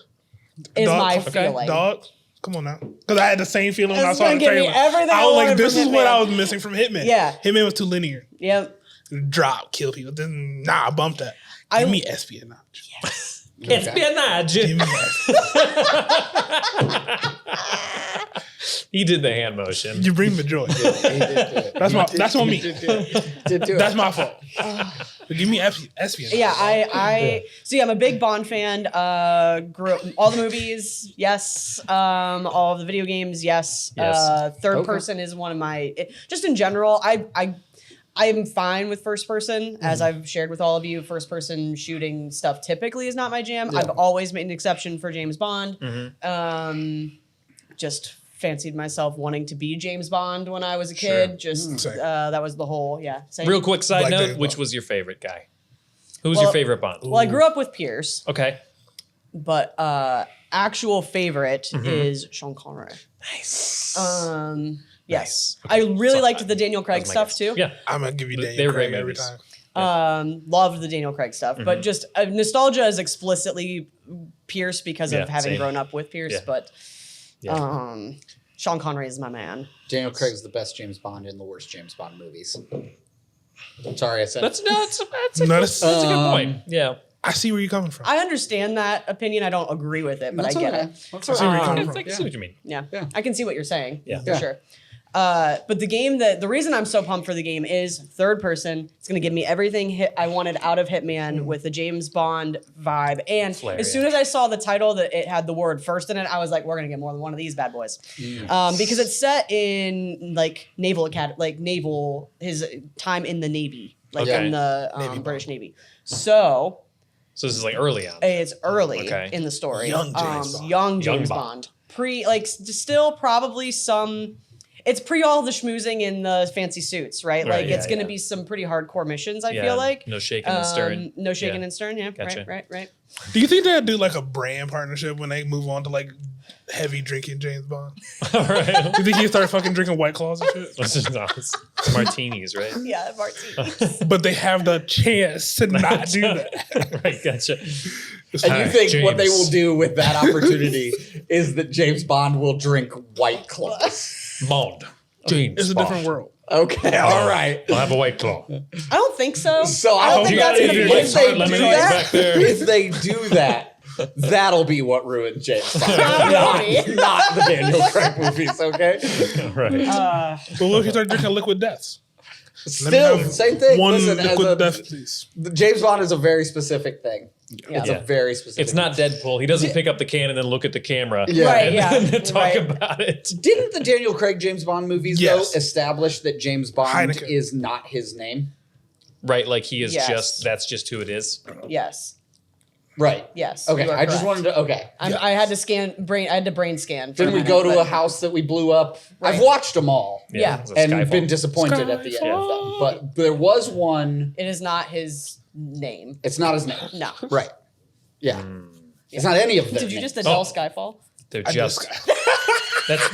Is Dog, my okay, feeling. Dog, come on now. Because I had the same feeling when I It's saw gonna the give me trailer. everything I I was like, wanted this from is what Hitman. I was missing from Hitman. Yeah. Hitman was too linear. Yep. Drop, kill people. Then, nah, bump that. Give me espionage. Espionage. Give me that. He did the hand motion. You bring me joy. That's on me. Did do it. That's my fault. But give me espionage. Yeah, so yeah, I'm a big Bond fan. Grew up all the movies, yes. All of the video games, yes. Yes. Third person is one of my just in general, I am fine with first person, as I've shared with all of you. First person shooting stuff typically is not my jam. Yeah. I've always made an exception for James Bond. Mm-hmm. Just fancied myself wanting to be James Bond when I was a kid. Just Same. that was the whole same. Real quick side Black note: James which Bond. was your favorite guy? Who's Well- your favorite Bond? Well, I grew up with Pierce. Okay. But actual favorite Mm-hmm. is Sean Connery. Nice. Yes. Okay. I really So, liked the Daniel Craig That was my stuff guess. too. Yeah. I'm going to give you They Daniel were great Craig every movies. time. Loved the Daniel Craig stuff, but just nostalgia is explicitly Pierce because Yeah, of having same. grown up with Pierce. Yeah. But Yeah. Sean Connery is my man. Daniel Craig's the best James Bond in the worst James Bond movies. Sorry, I said That's a No, good point. Yeah. I see where you're coming from. I understand that opinion. I don't agree with it, but That's I get okay. it. That's I see where you're I coming can from. see what you mean. Yeah. Yeah. I can see what you're saying. Yeah. For Yeah. sure. But the game the reason I'm so pumped for the game is third person. It's going to give me everything I wanted out of Hitman with the James Bond vibe. And Flair, as soon as I saw the title that it had the word first in it, I was like, we're going to get more than one of these bad boys. Because it's set in like naval academy, like naval, his time in the Navy, like Okay. in the Navy British Navy. So So this is like early on. it's early Okay. in the story. Young James Bond. Young Young James Bond. Bond. Still probably some. It's pre all the schmoozing in the fancy suits, right? Right, Like it's yeah, going to yeah. be some pretty hardcore missions. I Yeah, feel like no shaking and stirring. No shaking Yeah. and stirring. Yeah, Gotcha. right. Do you think they'll do like a brand partnership when they move on to like heavy drinking James Bond? All right. Do you think he start fucking drinking White Claws and shit? It's martinis, right? Yeah, martinis. But they have the chance to not do that. Right. Gotcha. And you think what they James. will do with that opportunity is that James Bond will drink White Claws. Bond. James. It's a Bond. different world. Okay, all right. I'll have a white claw. I don't think so. So I don't think you that's gotta going to eat be it. if they Let me do eat that. back there. If they do that, That'll be what ruined James Bond. not the Daniel Craig movies, okay? Right. But what if you start drinking liquid deaths? Still, same thing. One Listen, liquid death, please. James Bond is a very specific thing. It's a very specific It's not Deadpool. He doesn't pick up the can and then look at the camera Yeah. and talk about it. Didn't the Daniel Craig James Bond movies, though, establish that James Bond Heineken. is not his name? Right, like he is Yes. that's just who it is. Yes. Right. Yes. Okay, you are I just correct. wanted to, okay. I had to brain scan. For Didn't we minute, go to but- a house that we blew up? Right. I've watched them all. Yeah. it's a And Skyfall. been disappointed at the end of them. But there was one, It is not his name. it's not his name. No. Right. Yeah. It's not any of them. Did you just adult Skyfall? They're I just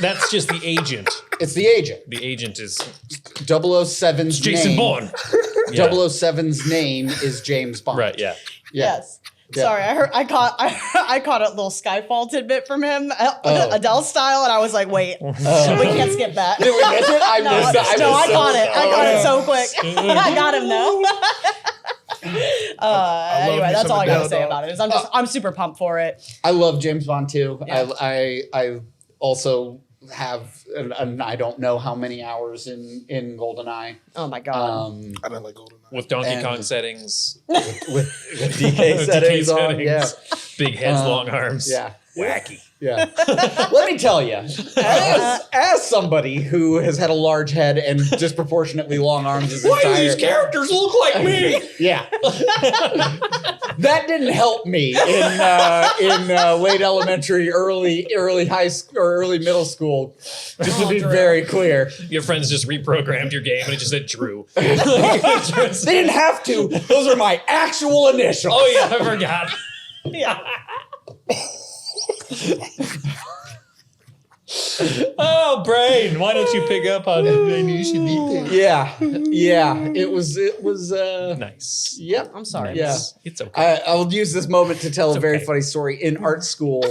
that's just the agent. It's the agent. The agent is 007's Jason name. Bourne. 007's name is James Bond. Right, yeah. Yes. Yeah. Sorry, I caught a little Skyfall tidbit from him, Adele style, and I was like, wait, we can't skip that. Did we miss it? I missed it. I caught it. I got it so quick. I got him though. Anyway, me that's some all I gotta Adele, say dog. about it. Is I'm super pumped for it. I love James Bond too. Yeah. I also have, and I don't know how many hours in GoldenEye. Oh my god. I don't like GoldenEye. With Donkey And- Kong settings. With DK settings on. Yeah. Big heads, long arms. Yeah. Wacky. Yeah. Let me tell you, as somebody who has had a large head and disproportionately long arms his entire characters look like me? yeah, that didn't help me in late elementary, early high school, or early middle school. Just to be very clear, Your friends just reprogrammed your game and it just said Drew. they didn't have to. Those are my actual initials. Oh yeah, I forgot. Yeah. Oh, brain! Why don't you pick up on it? Yeah, It was. Nice. Yep. I'm sorry. Yeah. It's okay. I'll use this moment to tell a very okay. funny story. In art school,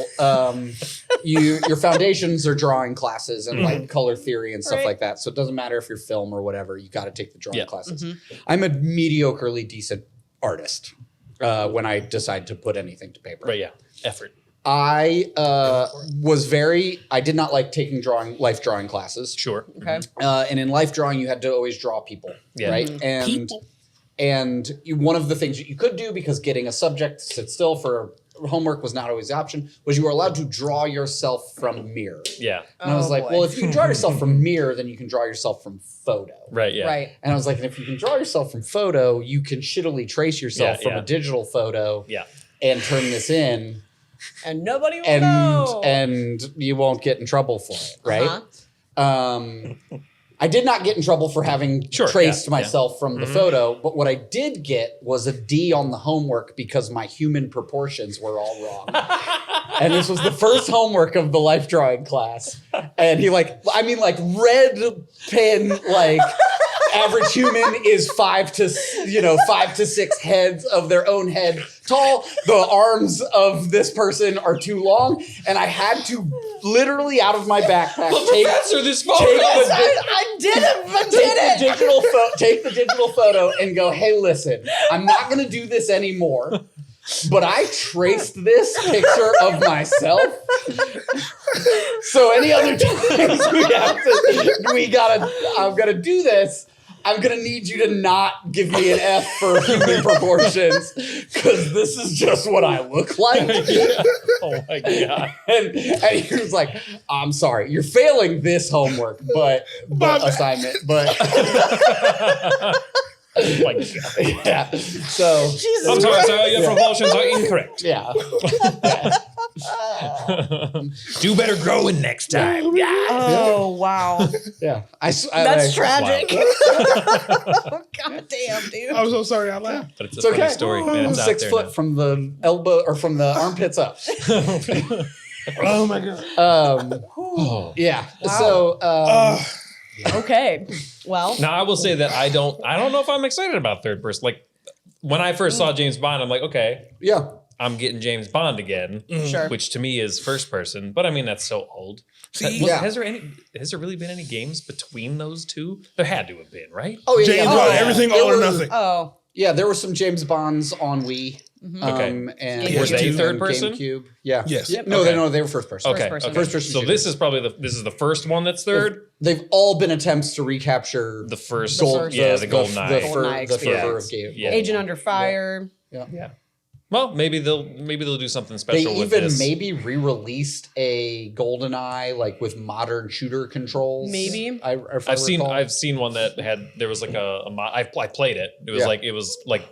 your foundations are drawing classes and like color theory and stuff Right. like that. So it doesn't matter if you're film or whatever. You got to take the drawing Yeah. classes. Mm-hmm. I'm a mediocrely decent artist when I decide to put anything to paper. Right, yeah. Effort. I did not like taking life drawing classes. Sure. Okay. And in life drawing, you had to always draw people, Yeah. right? And one of the things that you could do, because getting a subject to sit still for homework was not always the option, was you were allowed to draw yourself from mirror. Yeah. And I was Oh, like, boy. well, if you can draw yourself from mirror, then you can draw yourself from photo. Right, yeah. Right. And I was like, and if you can draw yourself from photo, you can shittily trace yourself Yeah, from yeah. a digital photo Yeah. and turn this in, And nobody will know. and you won't get in trouble for it, right? Uh-huh. I did not get in trouble for having Sure, traced yeah, myself from the photo, but what I did get was a D on the homework because my human proportions were all wrong. And this was the first homework of the life drawing class. And he red pen, average human is 5 to 6 heads of their own head tall. The arms of this person are too long. And I had to literally out of my backpack Professor, this photo. I did it. take the digital photo and go, hey, listen, I'm not going to do this anymore. But I traced this picture of myself. So any other times I'm gonna do this, I'm gonna need you to not give me an F for human proportions, because this is just what I look like. Oh my god. And he was like, I'm sorry, you're failing this homework, but assignment, but Oh my god. yeah. So Jesus I'm sorry, Christ. sir. Your proportions are incorrect. yeah. Do better growing next time. Yeah. Oh wow, Yeah. that's tragic. God damn, dude. I'm so sorry I laughed. But it's a It's funny okay. story. I'm Man, it's 6 out foot there from the elbow or from the armpits up. Oh my god. now. Yeah. Wow. So Okay, well, Now I will say that I don't know if I'm excited about third person. Like when I first saw James Bond, I'm like, okay, yeah. I'm getting James Bond again, sure. which to me is first person. But I mean, that's so old. Yeah. Has there really been any games between those two? There had to have been, right? Oh yeah. James yeah. Bond, yeah. everything There all or were- nothing. Oh, Yeah, there were some James Bonds on Wii. Okay. And Were they third person? GameCube. Yeah. Yes. Yep. No, Okay. they were first person. Okay. person. First person. So shooter. this is probably the first one that's third. They've all been attempts to recapture The first, The first- yeah, the Golden Eye. Goldeneye the fervor experience. of game. Yeah. Agent Under Fire. Yeah. Well, maybe they'll do something They special with even this. maybe re-released a GoldenEye like with modern shooter controls. Maybe. I've seen one that there was like I played it. It was like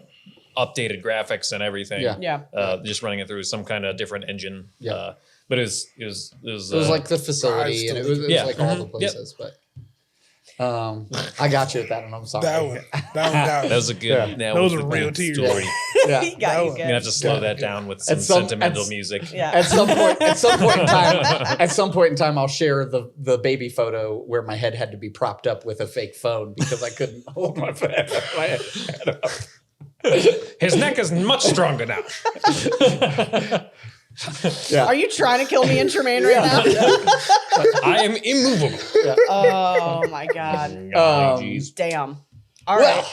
updated graphics and everything. Yeah. Yeah. Just running it through some kind of different engine. Yeah. But it was It was like the facility, and it was Yeah. like all the Mhm. Yep. places. But I got you at that, and I'm sorry. that was a good. Now Those with are the real good tears. story. Yeah. He got you That You're gonna have to slow that down with some sentimental music. Yeah. At some point in time, I'll share the baby photo where my head had to be propped up with a fake phone because I couldn't hold my head up. His neck is much stronger now. Yeah. Are you trying to kill me and Tremayne right now? I am immovable. Oh my god. Jeez. Damn. All right.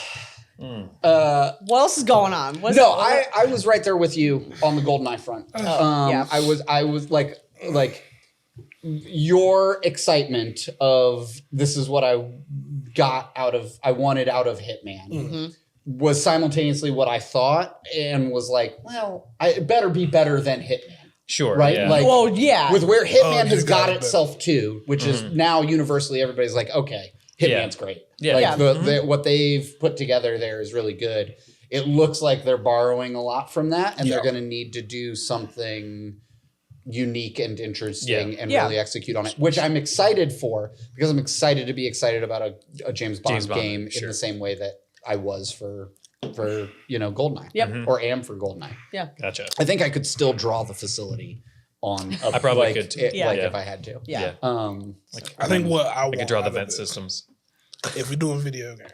What else is going on? I was right there with you on the GoldenEye front. yeah. I was like your excitement of this is what I wanted out of Hitman was simultaneously what I thought and was like, well, it better be better than Hitman. Sure. Right? Yeah. Like, well, yeah. with where Hitman has you got got it itself to, which is now universally everybody's like, okay, Hitman's great. Yeah. Like Yeah. what they've put together there is really good. It looks like they're borrowing a lot from that, and they're going to need to do something unique and interesting and really execute on it, which I'm excited for because I'm excited to be excited about a James Bond game in the same way that I was for GoldenEye. Yep. Or am for GoldenEye. Yeah. Gotcha. I think I could still draw the facility on. I probably could too. If I had to. Yeah. I think what I could draw the vent systems. If we do a video game,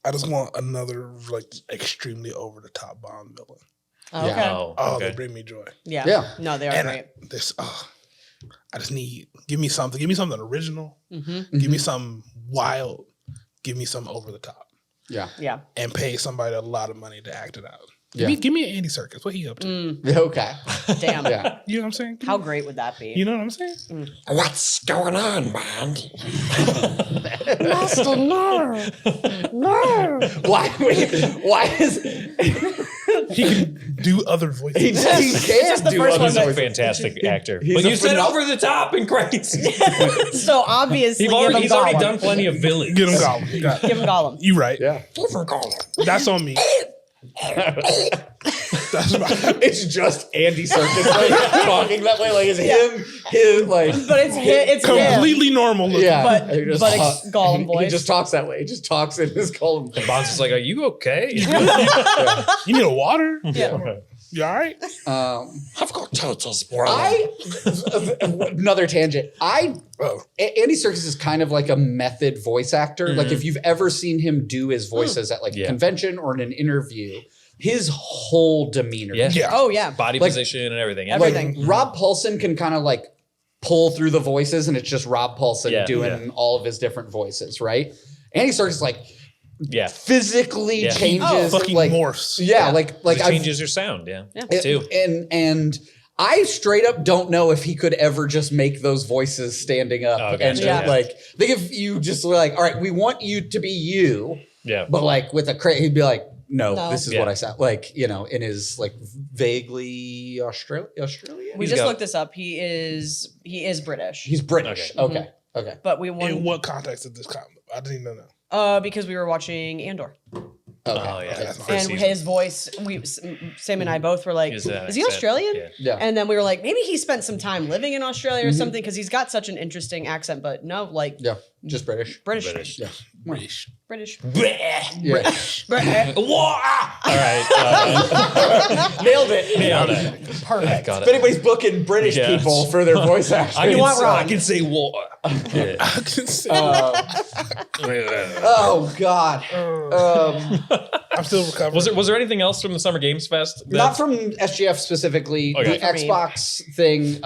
I just want another like extremely over the top Bond villain. Okay. Oh, they bring me joy. Yeah. Yeah. No, they are And great. I just need give me something original. Give me something wild. Give me some over the top. Yeah. Yeah. And pay somebody a lot of money to act it out. Yeah. Give me an Andy Serkis. What he up to? Okay. Damn. Yeah. You know what I'm saying? How great would that be? You know what I'm saying? What's going on, Bond? Master, no. No. Why is He can do other voices. he can't the do first other one He's a voices. fantastic actor. he's But a you said phenom- over the top and crazy. So obviously, He's already done plenty of villains. Get him Gollum. You got it. Give him Gollum. You right. Yeah. That's on me. That's my, It's just Andy Serkis like, talking that way, like it's him like But it's him. completely normal looking. yeah. But He just it's Gollum he voice. just talks that way. He just talks in his Gollum voice. Bond's just like, are you okay? You need a water? Yeah. You all right? I've got total spoiler. Another tangent. Andy Oh. Serkis is kind of like a method voice actor. Like if you've ever seen him do his voices at like a convention or in an interview, his whole demeanor. Yeah. Oh yeah. Body Like- position and everything. Like Everything. Rob Paulson can kind of like pull through the voices and it's just Rob Paulson doing all of his different voices, right? Andy Serkis like physically changes Fucking like morphs. yeah, like it I've- changes your sound. Yeah. it- Too. and I straight up don't know if he could ever just make those voices standing up Oh, and gotcha. Yeah. like I think if you just were like, all right, we want you to be you, Yeah. but like with a he'd be like, no, No. this is Yeah. what I sound like, you know, in his like vaguely Australian. We He's just got- looked this up. He is British. He's British. Okay. Okay. But we In won what context did this come? I didn't even know. because we were watching Andor. Okay. Oh yeah. that's First fine. And season. his voice, Sam and I both were like, He is has that he accent. Australian? Yeah. Yeah. And then we were like, maybe he spent some time living in Australia or something because he's got such an interesting accent. But no, like Yeah. Just British. British. British. Yeah. British. British. Yeah. All right. Nailed it. Nailed it. Perfect. Got If anybody's booking British Yes. people for their voice acting, I can, want wrong. I can say water. Yeah. I can say oh God. I'm still recovering. Was there anything else from the Summer Games Fest? Not from SGF specifically. Okay. The Xbox thing.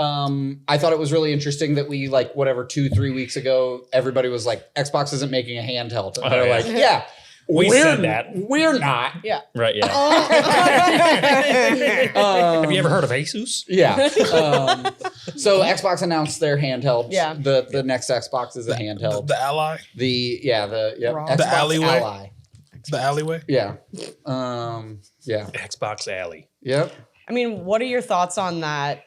I thought it was really interesting that we like whatever 2-3 weeks ago, everybody was like, Xbox isn't making a handheld. And they're yeah. like, yeah, We said that. We're not. Yeah. Right, yeah. Have you ever heard of Asus? Yeah. So Xbox announced their handheld. Yeah. The next Xbox is a handheld. The Ally, Xbox The alleyway? Ally. the alleyway. Yeah. Xbox Alley. Yep. I mean, what are your thoughts on that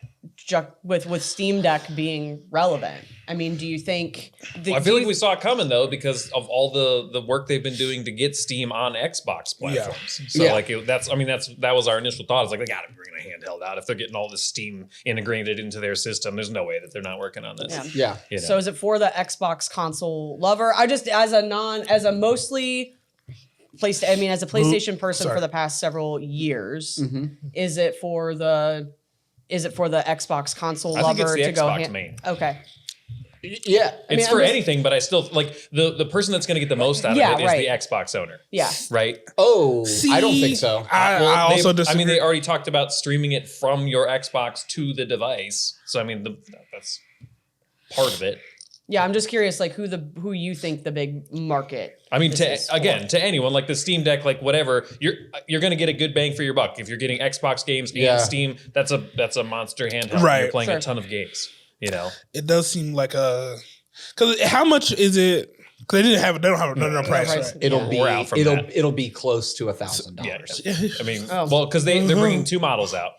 with Steam Deck being relevant? I mean, do you think... I feel like we saw it coming, though, because of all the work they've been doing to get Steam on Xbox platforms. So, that was our initial thought. It's like, they got to bring a handheld out. If they're getting all this Steam integrated into their system, there's no way that they're not working on this. Yeah. Yeah. So is it for the Xbox console lover? I just, as a PlayStation person for the past several years, is it for the Xbox console lover? I think it's the to Xbox go main. Okay. Yeah. It's for anything, but I still like the person that's going to get the most out of it is the Xbox owner. Yeah. Right. Oh, I don't think so. I also disagree. they already talked about streaming it from your Xbox to the device. So I mean, that's part of it. Yeah, I'm just curious, like who you think the big market. I mean, to anyone like the Steam Deck, like whatever, you're going to get a good bang for your buck if you're getting Xbox games and Steam. That's a monster handheld. Right. You're playing a ton of games. You know, it does seem like because how much is it? Because they don't have a price. Right? It'll be close to $1,000. Yeah. I mean, because they're bringing two models out.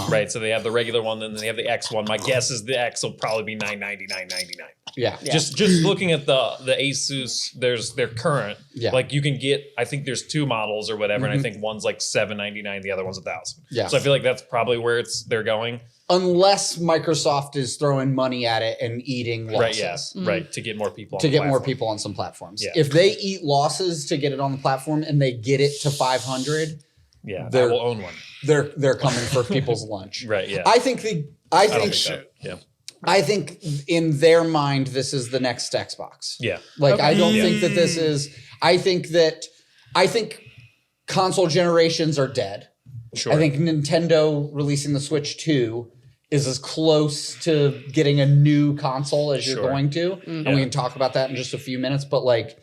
Right, so they have the regular one, and then they have the X one. My guess is the X will probably be $999.99. Yeah. Just looking at the Asus, there's their current. Yeah. Like you can get, I think there's two models or whatever, and I think one's like $799, the other one's $1,000. Yeah. So I feel like that's probably where they're going. Unless Microsoft is throwing money at it and eating losses. Right, yeah. Right, to get more people more people on some platforms. Yeah. If they eat losses to get it on the platform and they get it to 500, I will own one. They're coming for people's lunch. Right, yeah. I think in their mind this is the next Xbox. Yeah. Like I don't think that this is I think console generations are dead. Sure. I think Nintendo releasing the Switch 2 is as close to getting a new console as you're going to. And we can talk about that in just a few minutes, but like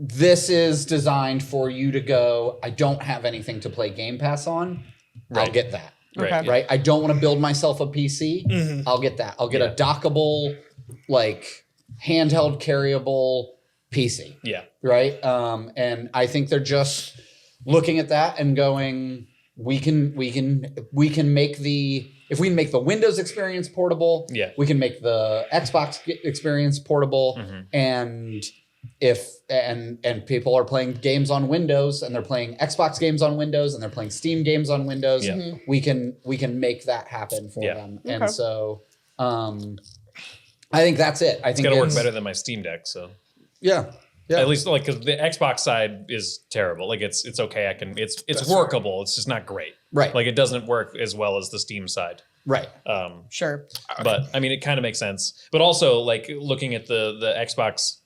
this is designed for you to go, I don't have anything to play Game Pass on. Right. I'll get that. Right. I don't want to build myself a PC. I'll get that. I'll get a dockable, like handheld carryable PC. Yeah. Right. And I think they're just looking at that and going, we can make if we can make the Windows experience portable, we can make the Xbox experience portable, and people are playing games on Windows and they're playing Xbox games on Windows and they're playing Steam games on Windows, we can make that happen for them. Okay. And so I think that's it. I think it's gonna work better than my Steam Deck. So yeah. At least like because the Xbox side is terrible. Like it's okay. It's workable. It's just not great. Right. Like it doesn't work as well as the Steam side. Right. Sure. But I mean, it kind of makes sense. But also like looking at the Xbox,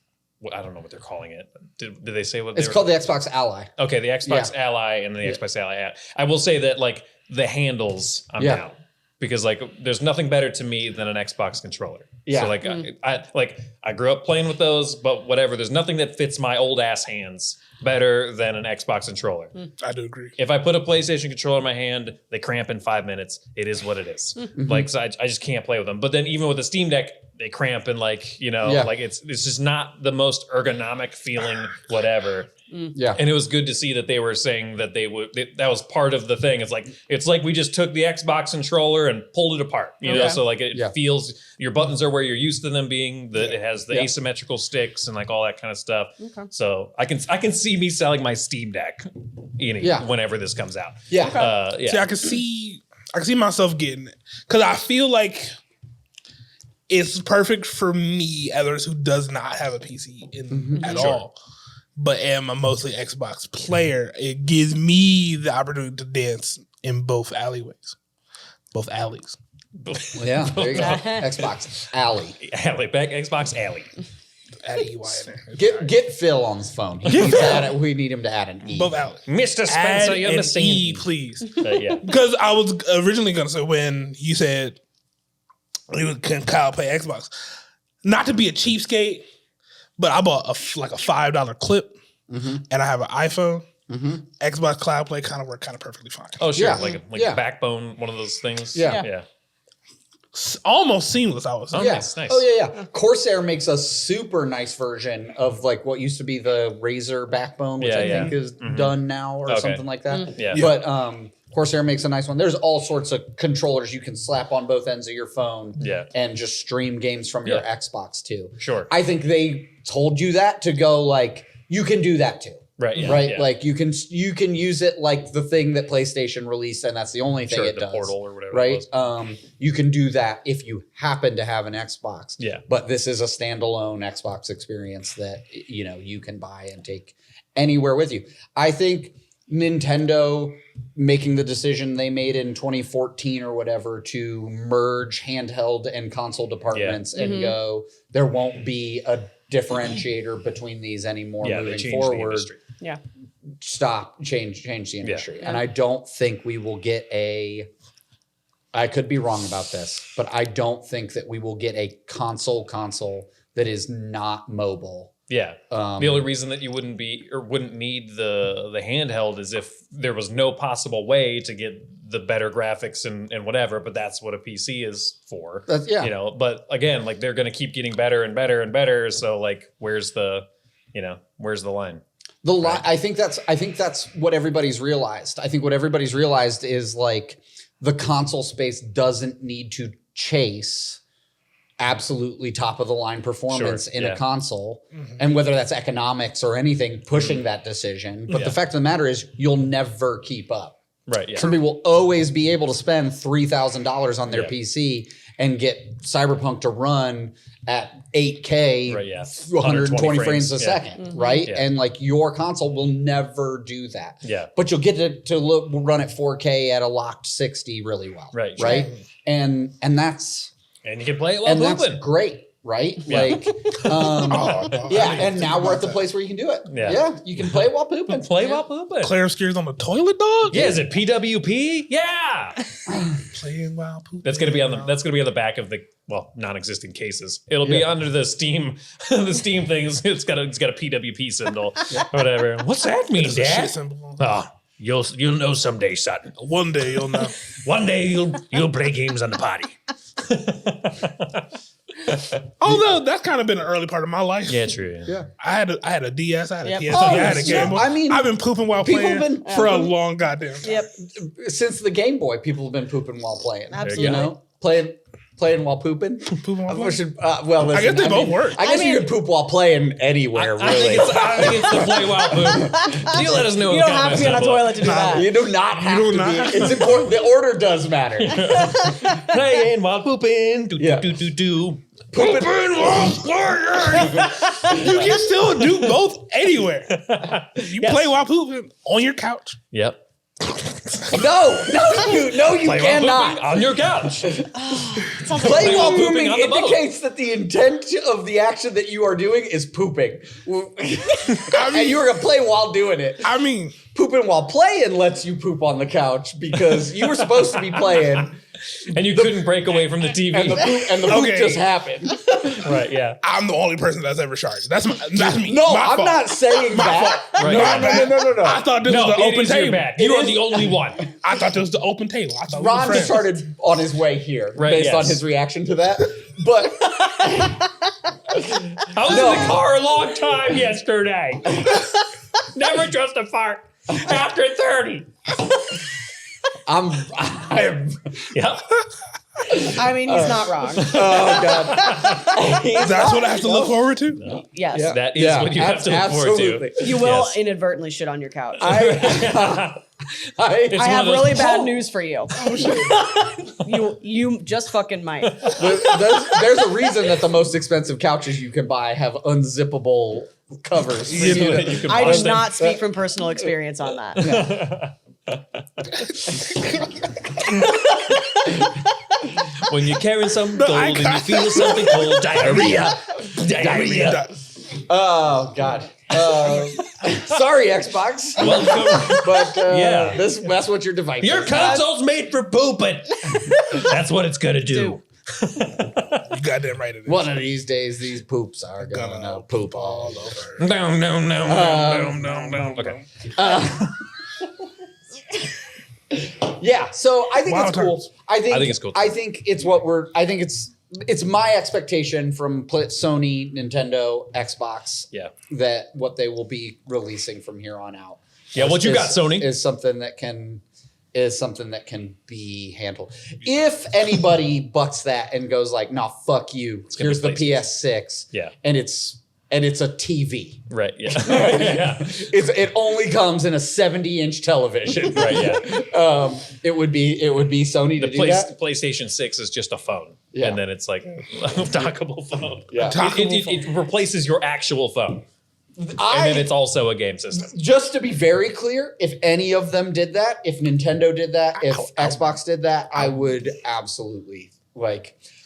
I don't know what they're calling it. Did they say what it's called? The Xbox Ally. Okay, the Xbox Ally and the Xbox Ally. I will say that like the handles, I'm down. Because like there's nothing better to me than an Xbox controller. Yeah. So like I grew up playing with those, but whatever. There's nothing that fits my old ass hands better than an Xbox controller. I do agree. If I put a PlayStation controller in my hand, they cramp in 5 minutes. It is what it is. Like so I just can't play with them. But then even with the Steam Deck, they cramp and like, like it's just not the most ergonomic feeling, whatever. Yeah. And it was good to see that they were saying that that was part of the thing. It's like we just took the Xbox controller and pulled it apart, you know? So like it feels your buttons are where you're used to them being, that it has the asymmetrical sticks and like all that kind of stuff. Okay. So I can see me selling my Steam Deck whenever this comes out. Yeah. See, I can see myself getting it. Cause I feel like it's perfect for me, others who does not have a PC at all, but am a mostly Xbox player. It gives me the opportunity to dance in both alleyways, both alleys. Yeah, there you go. Xbox Alley. Back Xbox Alley. Get Phil on his phone. We need him to add an E. Both alleys. Mr. Spencer, add you're an missing E, please. Because I was originally going to say when you said can Kyle play Xbox, not to be a cheapskate, but I bought a $5 clip, and I have an iPhone. Xbox Cloud Play kind of worked kind of perfectly fine. Oh, sure. Like a backbone, one of those things. Yeah. Almost seamless, I would say. Nice. Oh, yeah. Corsair makes a super nice version of like what used to be the Razer backbone, which I think is done now or something like that. Yeah. But Corsair makes a nice one. There's all sorts of controllers you can slap on both ends of your phone and just stream games from your Xbox too. Sure. I think they told you that to go like, you can do that too. Right. Yeah, right. Yeah. Like you can use it like the thing that PlayStation released, and that's the only thing it the does. Portal or whatever. Right. It was. You can do that if you happen to have an Xbox. Yeah. But this is a standalone Xbox experience that you can buy and take anywhere with you. I think Nintendo making the decision they made in 2014 or whatever to merge handheld and console departments and go, there won't be a differentiator between these anymore moving forward. Yeah. Change the industry. And I don't think we will get I could be wrong about this, but I don't think that we will get a console that is not mobile. Yeah. The only reason that you wouldn't need the handheld is if there was no possible way to get the better graphics and whatever, but that's what a PC is for. But again, like they're going to keep getting better and better and better. So like, where's the line? I think that's what everybody's realized. I think what everybody's realized is like the console space doesn't need to chase absolutely top of the line performance in a console, and whether that's economics or anything pushing that decision. But the fact of the matter is you'll never keep up. Right. Yeah. Somebody will always be able to spend $3,000 on their PC and get Cyberpunk to run at 8K, 120 frames a second, right? Yeah. And like your console will never do that. Yeah. But you'll get to run at 4K at a locked 60 really well. Right. Right. And that's... And you can play it while pooping. That's great, right? Yeah. Like, and now we're at the place where you can do it. Yeah, you can play while pooping. While pooping. Claire Scares on the toilet, dog. Yeah, is it PWP? Yeah. Playing while pooping. That's gonna be on the back of the non-existent cases. It'll be under the Steam things. It's got a PWP symbol. Whatever. What's that mean, Dad? Oh, you'll know someday, son. One day you'll know. One day you'll play games on the potty. Although that's kind of been an early part of my life. Yeah, true. Yeah. I had a DS, I had a PS, I had a Game Boy. I mean, I've been pooping while playing for a long goddamn time. Yep. Since the Game Boy, people have been pooping while playing. Absolutely. Playing while pooping. Pooping while playing. Listen, I guess they both work. I guess you could poop while playing anywhere, really. I think it's the play while poop. You let us know. You don't have to be on a toilet to do that. You do not have to be. It's important. The order does matter. Playing while pooping. Do. Pooping while playing. You can still do both anywhere. You play while pooping on your couch. Yep. No, you cannot. On your couch. Play while pooping indicates that the intent of the action that you are doing is pooping. And you're going to play while doing it. I mean, pooping while playing lets you poop on the couch because you were supposed to be playing. And you couldn't break away from the TV. And the poop just happened. Right, yeah. I'm the only person that's ever charged. That's me. No, my I'm fault. not saying that. Right. No. I thought this was the open table. Bad. You are the only one. I thought this was the open table. I thought Ron just started on his way here based on his reaction to that. But I was in the car a long time yesterday. Never trust a fart after 30. I'm Yep. I mean, he's not wrong. Oh God. That's what I have to look forward to? No. Yes. Yeah. That is what you have to look forward to. You will inadvertently shit on your couch. I have really bad news for you. You just fucking might. There's a reason that the most expensive couches you can buy have unzippable covers. I do not speak from personal experience on that. Yeah. When you're carrying some gold and you feel something cold, diarrhea. Oh God. Sorry, Xbox. Welcome. But that's what your device Your is. console's made for pooping. That's what it's gonna do. You goddamn right it is. One of these days, these poops are gonna poop all over. No. Okay. Yeah, so I think it's cool. I think it's cool. I think it's it's my expectation from Sony, Nintendo, Xbox. Yeah. That what they will be releasing from here on out. Yeah, what you got, Sony? Is something that can be handled. If anybody bucks that and goes like, "Nah, fuck you. Here's the PS6." Yeah. And it's a TV. Right. Yeah. Yeah. It only comes in a 70-inch television. Right. Yeah. It would be Sony to do that. PlayStation 6 is just a phone. Yeah. And then it's like a dockable phone. Yeah. It replaces your actual phone. And then it's also a game system. Just to be very clear, if any of them did that, if Nintendo did that, if Xbox did that, I would absolutely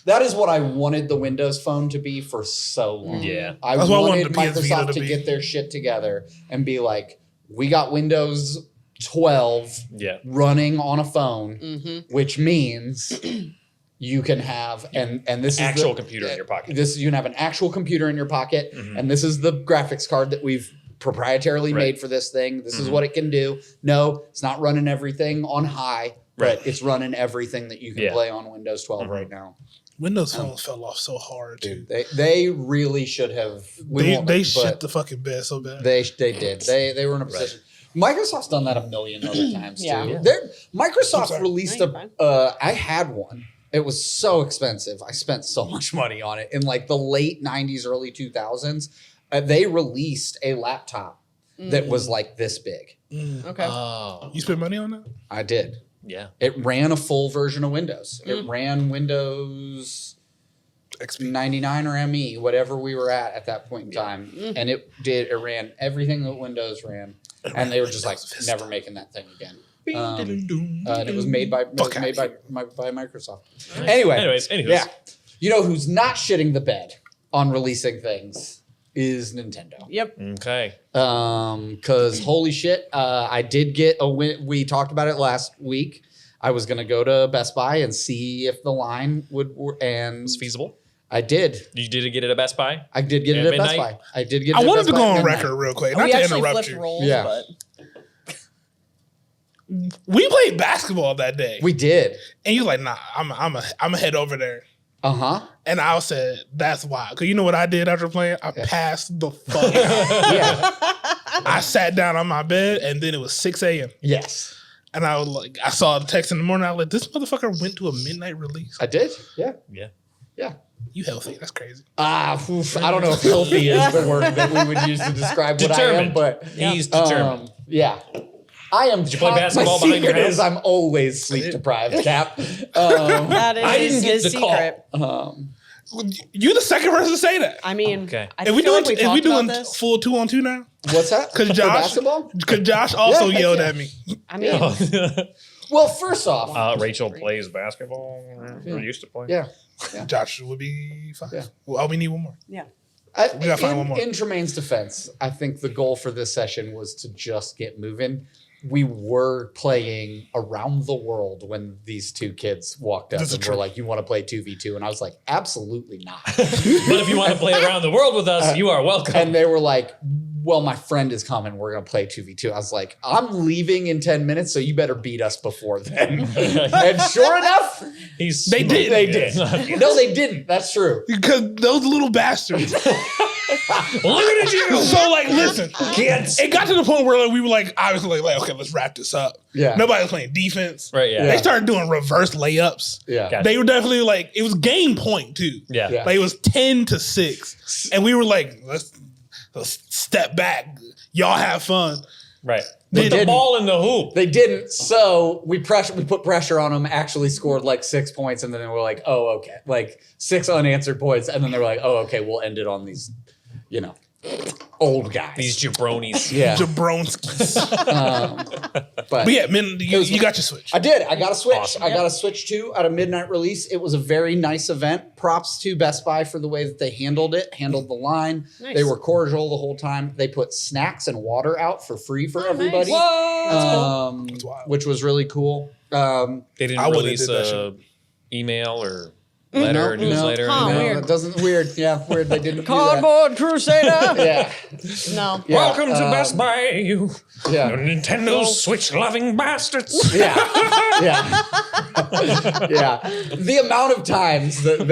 that is what I wanted the Windows Phone to be for so long. Yeah. I wanted Microsoft to get their shit together and be like, we got Windows 12 running on a phone, which means you can have and this is actual computer in your pocket. You can have an actual computer in your pocket, and this is the graphics card that we've proprietarily made for this thing. This is what it can do. No, it's not running everything on high, but it's running everything that you can play on Windows 12 right now. Windows phones fell off so hard, too. They really should have. They shit the fucking bed so bad. They did. They were in a position. Microsoft's done that a million other times too. Yeah. Microsoft released I had one. It was so expensive. I spent so much money on it in like the late 90s, early 2000s. They released a laptop that was like this big. Okay. Oh. You spent money on that? I did. Yeah. It ran a full version of Windows. It ran Windows XP. 99 or ME, whatever we were at that point in time. And it ran everything that Windows ran. And they were just like, never making that thing again. And it was made by Microsoft. Anyways, yeah. You know who's not shitting the bed on releasing things is Nintendo. Yep. Okay. Because holy shit, I did get a win. We talked about it last week. I was gonna go to Best Buy and see if the line would and It's feasible. I did. You did get it at Best Buy? I did get it at Best Buy. I did get it. I wanted to Best go Buy on at midnight. record real quick, We not to actually interrupt flipped you. roles, Yeah. but We played basketball that day, We did. and you like, nah, I'm head over there. Uh-huh. And I said, that's why. Because you know what I did after playing? I passed the fuck out. Yeah. I sat down on my bed, and then it was 6 a.m. Yes. And I was like, I saw the text in the morning. I was like, this motherfucker went to a midnight release. I did. Yeah. Yeah. Yeah. You healthy. That's crazy. I don't know if healthy is the word that we would use to describe what I am, Determined. but He's determined. yeah. I am. Did you play basketball my behind your secret house? is I'm always sleep deprived, Cap. that is I didn't get his the call. secret. You're the second person to say that. I mean, Okay. I If we feel doing like we if we talked about doing this. full 2-on-2 now, What's that? because For basketball? Josh also Yeah, heck yelled yeah. at me. I mean, Well, first off, Rachel plays basketball. Or used to play. yeah. Josh would be fine. Yeah. Well, we need one more. yeah. We gotta find one more. In Tremayne's defense, I think the goal for this session was to just get moving. We were playing around the world when these two kids walked up This is and true. were like, "You want to play 2v2?" And I was like, "Absolutely not." But if you want to play around the world with us, you are welcome. And they were like, "Well, my friend is coming. We're going to play 2v2." I was like, "I'm leaving in 10 minutes, so you better beat us before then." And sure enough, They did. they did. No, they didn't. That's true. Because those little bastards. Look at you. So like, listen, Kids. it got to the point where like, we were like, obviously like, okay, let's wrap this up. Yeah. Nobody was playing defense. Right, yeah. They started doing reverse layups. Yeah. Gotcha. They were definitely like, it was game point too. Yeah. Yeah. Like it was 10-6. And we were like, let's step back. Y'all have fun. Right. They Put the didn't. ball in the hoop. They didn't. So we put pressure on them, actually scored like 6 points, and then they were like, "Oh, okay." Like 6 unanswered points, and then they were like, "Oh, okay, we'll end it on these, old guys." These jabronis. yeah. Jabronskis. But But yeah, you got your Switch. I did. I got a Switch. Awesome. I got a Switch 2 at a midnight release. It was a very nice event. Props to Best Buy for the way that they handled the line. Nice. They were cordial the whole time. They put snacks and water out for free for everybody. Whoa. That's wild. Which was really cool. They didn't I wouldn't release have did that a email or letter, newsletter. Huh, No, weird. it doesn't weird. Yeah, weird. They didn't Cardboard Crusader. do that. Yeah. No. Yeah, Welcome to Best Buy, you Yeah. Nintendo Switch loving bastards. Yeah. Yeah. Yeah. The amount of times that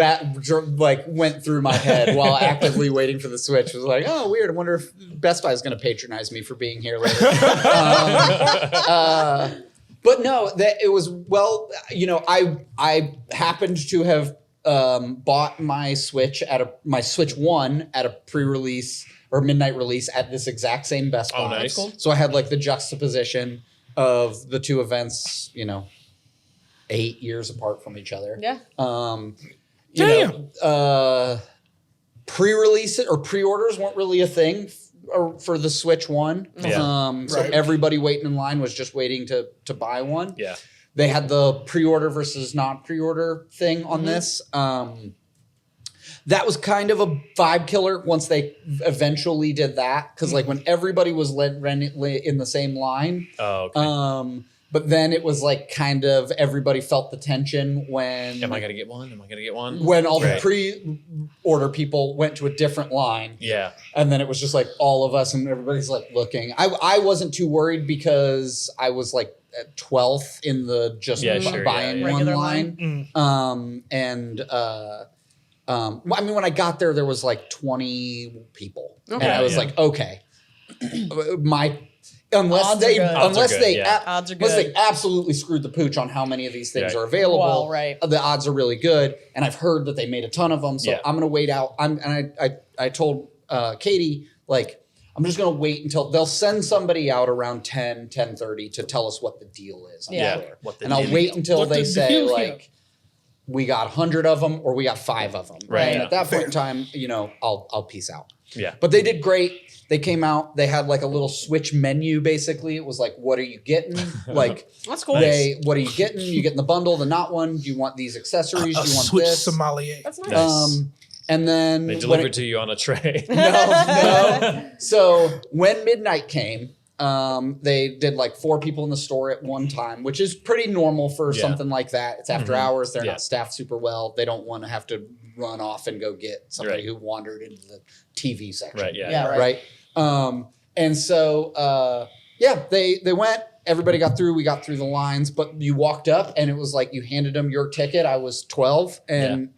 like went through my head while actively waiting for the Switch was like, oh, weird. I wonder if Best Buy is going to patronize me for being here later. But no, that it was, well, you know, I happened to have bought my Switch my Switch 1 at a pre-release or midnight release at this exact same Best Buy. Oh, nice. Cool. So I had like the juxtaposition of the two events, you know, 8 years apart from each other. Yeah. Pre-release or pre-orders weren't really a thing for the Switch 1. Yeah. So everybody waiting in line was just waiting to buy one. Yeah. They had the pre-order versus not pre-order thing on this. That was kind of a vibe killer once they eventually did that. Because like when everybody was in the same line. Oh, okay. But then it was like kind of everybody felt the tension when... Am I going to get one? Am I going to get one? When all the Right. pre-order people went to a different line. Yeah. And then it was just like all of us and everybody's like looking. I wasn't too worried because I was like at 12th in the just buying one Regular line. I mean, when I got there was like 20 people. Okay. And I was like, okay. Unless Odds they are good. unless Odds are they good, yeah. Odds are unless good. they absolutely screwed the pooch on how many of these things Right. are available. Well, right. The odds are really good, and I've heard that they made a ton of them. So Yeah. I'm gonna wait out. I told Katie, like, I'm just gonna wait until they'll send somebody out around 10:30 to tell us what the deal is. I'm Yeah. sure. What the And I'll deal wait is. until What they the say deal is. like we got 100 of them or we got 5 of them. Right. And Yeah. at that point in time, you know, I'll peace out. Yeah. But they did great. They came out. They had like a little Switch menu. Basically, it was like, "What are you getting?" Like, That's cool. what are you getting? You getting the bundle, the not one? Do you want these accessories? A Do you want Switch this? sommelier. That's nice. Nice. And then They when delivered to you on a tray. no. So when midnight came, they did like 4 people in the store at one time, which is pretty normal for Yeah. something like that. It's after Mhm. hours. They're Yeah. not staffed super well. They don't want to have to run off and go get somebody Right. who wandered into the TV section. Right. Yeah. Yeah, Right. And so, they went. Everybody got through. We got through the lines, but you walked up and it was like you handed them your ticket. I was 12, and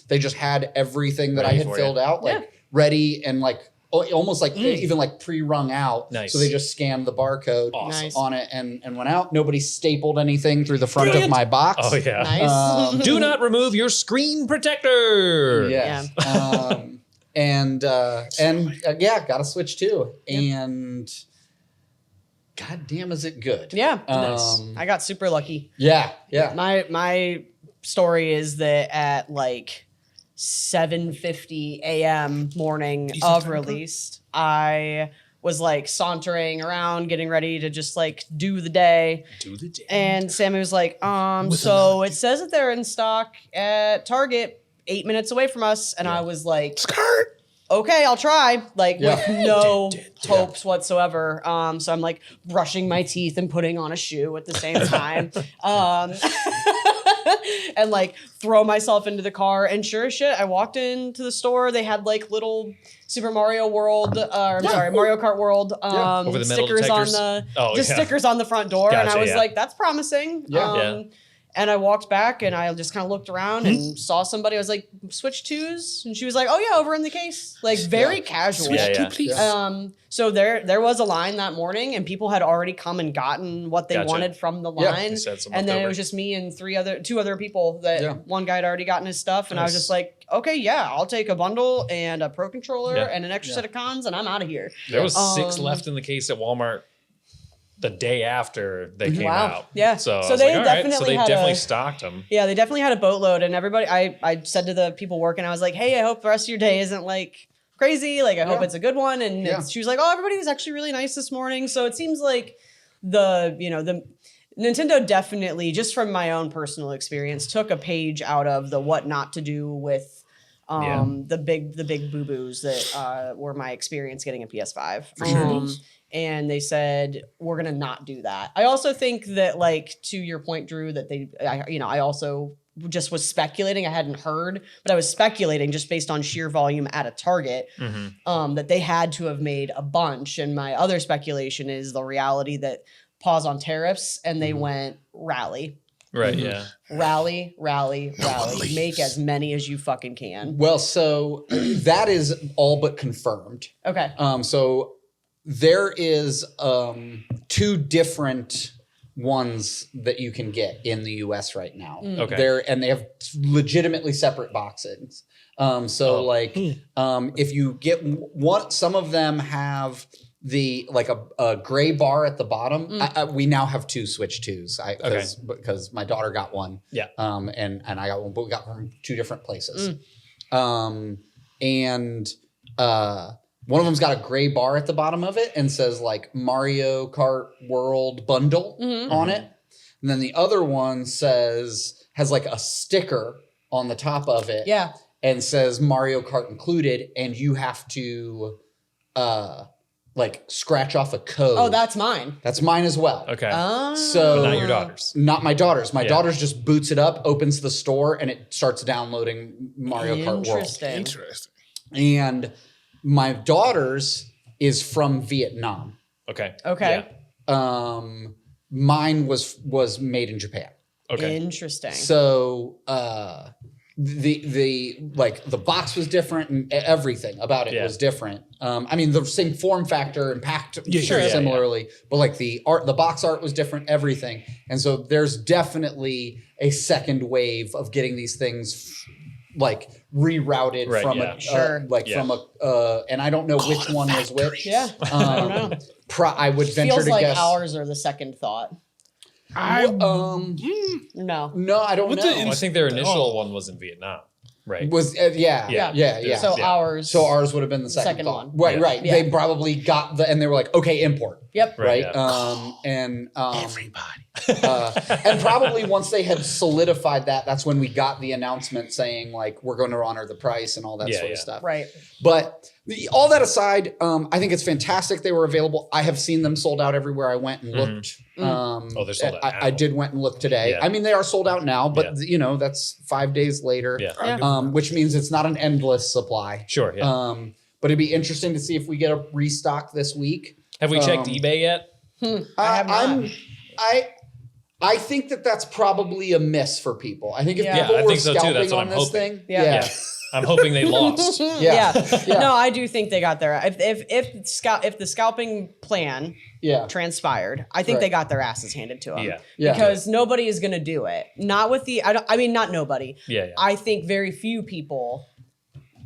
they just had everything that Ready I had for filled you. out, like ready and like almost like even like pre-rung out. Nice. So they just scanned the barcode Awesome. Nice. on it and went out. Nobody stapled anything through the front Brilliant. of my box. Oh yeah. Nice. Do not remove your screen protector. Yeah. Got a Switch too. And God damn, is it good? Yeah. Nice. I got super lucky. Yeah. Yeah. My story is that at like 7:50 a.m. morning Decent of time, release, I was like sauntering around, getting ready to just like do the day. Do the damn. And Sammy was like, With so it says that they're in stock at Target 8 minutes away from us. And I was like, Skirt. okay, I'll try. Like Yeah. with no hopes whatsoever. So I'm like brushing my teeth and putting on a shoe at the same time. And like throw myself into the car. And sure as shit, I walked into the store. They had like little Super Mario World, Mario Kart World Over the metal stickers on detectors? the stickers on the front door. And I Gotcha, was yeah. like, that's promising. Yeah. And I walked back and I just kind of looked around and saw somebody. I was like, Switch 2s? And she was like, oh yeah, over in the case. Like very casual. Yeah, yeah. Please. So there was a line that morning and people had already come and gotten what they Gotcha. wanted from the Yeah. line. They said some And then it leftover. was just me and two other people that Yeah. one guy had already gotten his stuff. And I was Nice. just like, okay, yeah, I'll take a bundle and a Pro controller Yeah. and an extra set of cons and I'm out of here. There was 6 Um, left in the case at Walmart the day after they came Wow. out. Yeah. So, So I was they like, all right. So definitely they had definitely a- stocked them. Yeah, they definitely had a boatload, and everybody. I said to the people working, I was like, "Hey, I hope the rest of your day isn't like crazy. Like, I hope Yeah. it's a good one." And Yeah. she was like, "Oh, everybody was actually really nice this morning." So it seems like the Nintendo definitely, just from my own personal experience, took a page out of the what not to do with the big boo boos that were my experience getting a PS5. And they said, we're going to not do that. I also think that, like, to your point, Drew, that I also just was speculating. I hadn't heard, but I was speculating just based on sheer volume at a Target that they had to have made a bunch. And my other speculation is the reality that pause on tariffs and they went rally. Right. Yeah. Rally. Make as many as you fucking can. Well, so that is all but confirmed. Okay. So there is 2 different ones that you can get in the US right now. Okay. And they have legitimately separate boxes. If you get one, some of them have a gray bar at the bottom. We now have 2 Switch 2s because my daughter got one. Yeah. And I got one, but we got from 2 different places. One of them's got a gray bar at the bottom of it and says like Mario Kart World Bundle on it. And then the other one has like a sticker on the top of it. Yeah. And says Mario Kart included, and you have to scratch off a code. Oh, that's mine. That's mine as well. Okay. So But not your daughter's. Not my daughter's. My daughter's just boots it up, opens the store, and it starts downloading Mario Kart World. Interesting. And my daughter's is from Vietnam. Okay. Okay. Yeah. Mine was made in Japan. Okay. Interesting. So the box was different and everything about it was different. I mean, the same form factor and packed similarly, but like the box art was different, everything. And so there's definitely a second wave of getting these things like rerouted from and I don't know which one was which. Yeah. I don't know. I would venture Feels to like guess ours are the second thought. no, No. I don't know. Well, I think their initial one was in Vietnam, right? Was yeah. So ours would have been the second one. Right. Yeah. They probably got and they were like, okay, import. Yep. Right. Yeah. Everybody. And probably once they had solidified that, that's when we got the announcement saying like we're going to honor the price and all that sort of stuff. Right. But all that aside, I think it's fantastic they were available. I have seen them sold out everywhere I went and looked. They're sold out now. I did went and looked today. Yeah. I mean, they are sold out now, but that's 5 days later. Yeah. Which means it's not an endless supply. Sure. Yeah. But it'd be interesting to see if we get a restock this week. Have we checked eBay yet? I have not. I think that's probably a miss for people. I think if Yeah. people I were think so too. scalping That's what on I'm this hoping. thing, Yeah. I'm hoping they lost. Yeah. No, I do think they got their if the scalping plan transpired, I think they got their asses handed to them. Yeah. Because nobody is going to do it. Not with the not nobody. Yeah. I think very few people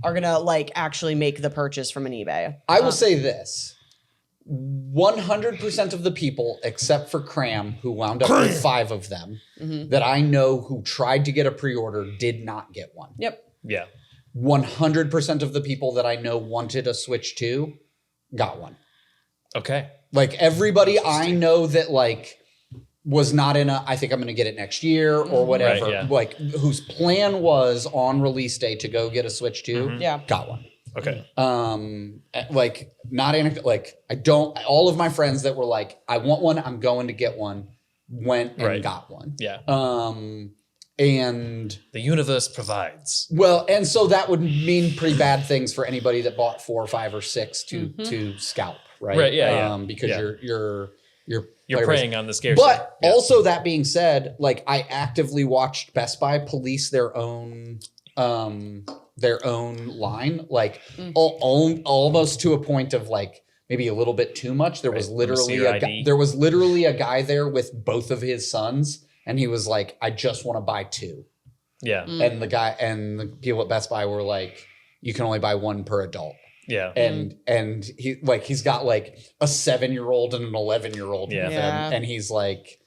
are going to like actually make the purchase from an eBay. I will say this. 100% of the people, except for Cram, who wound up with 5 of them, that I know who tried to get a pre-order did not get one. Yep. Yeah. 100% of the people that I know wanted a Switch 2 got one. Okay. Like everybody I know that like was not in I think I'm going to get it next year or whatever, Right, yeah. like whose plan was on release day to go get a Switch 2, got one. Okay. Like not all of my friends that were like, I want one, I'm going to get one, went and got one. Yeah. And the universe provides. well, and so that would mean pretty bad things for anybody that bought 4 or 5 or 6 to scalp, right? Right, yeah. Because you're preying on the scarcity. But also that being said, like I actively watched Best Buy police their own line, like almost to a point of like maybe a little bit too much. There was literally a guy there with both of his sons, and he was like, "I just want to buy 2." Yeah. And the people at Best Buy were like, "You can only buy 1 per adult." Yeah. And he's got like a 7-year-old and an 11-year-old with him, and he's like,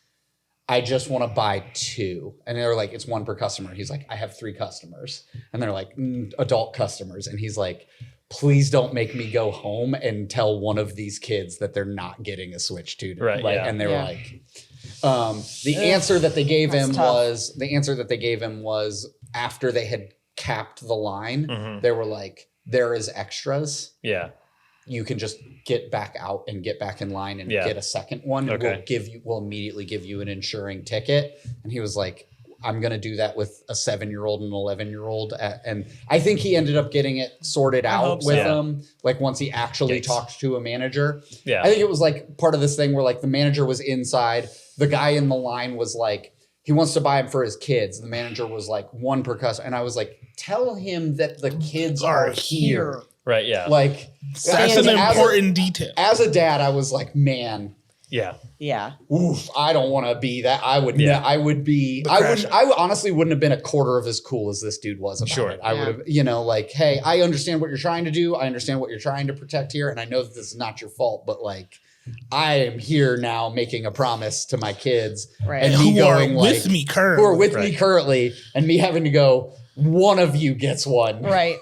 I just want to buy 2. And they're like, it's 1 per customer. He's like, I have 3 customers. And they're like, adult customers. And he's like, please don't make me go home and tell one of these kids that they're not getting a Switch 2. Right. Like, Yeah. and they were like, the answer that they gave him was after they had capped the line, they were like, there is extras. Yeah. You can just get back out and get back in line and get a second one. Okay. We'll immediately give you an insuring ticket. And he was like, I'm going to do that with a 7-year-old and an 11-year-old. And I think he ended up getting it sorted out with them. Like once he actually talked to a manager. Yeah. I think it was like part of this thing where like the manager was inside. The guy in the line was like, he wants to buy him for his kids. The manager was like, one per customer. And I was like, tell him that the kids are here. Right. Yeah. Like that's an important detail. As a dad, I was like, man. Yeah. Yeah. Oof, I don't want to be that. I would be. I honestly wouldn't have been a quarter of as cool as this dude was about it. I would have, like, hey, I understand what you're trying to do. I understand what you're trying to protect here. And I know that this is not your fault, but like, I am here now making a promise to my kids. Right. And who me going are like, with me currently. who are with me currently, and me having to go, one of you gets one. Right.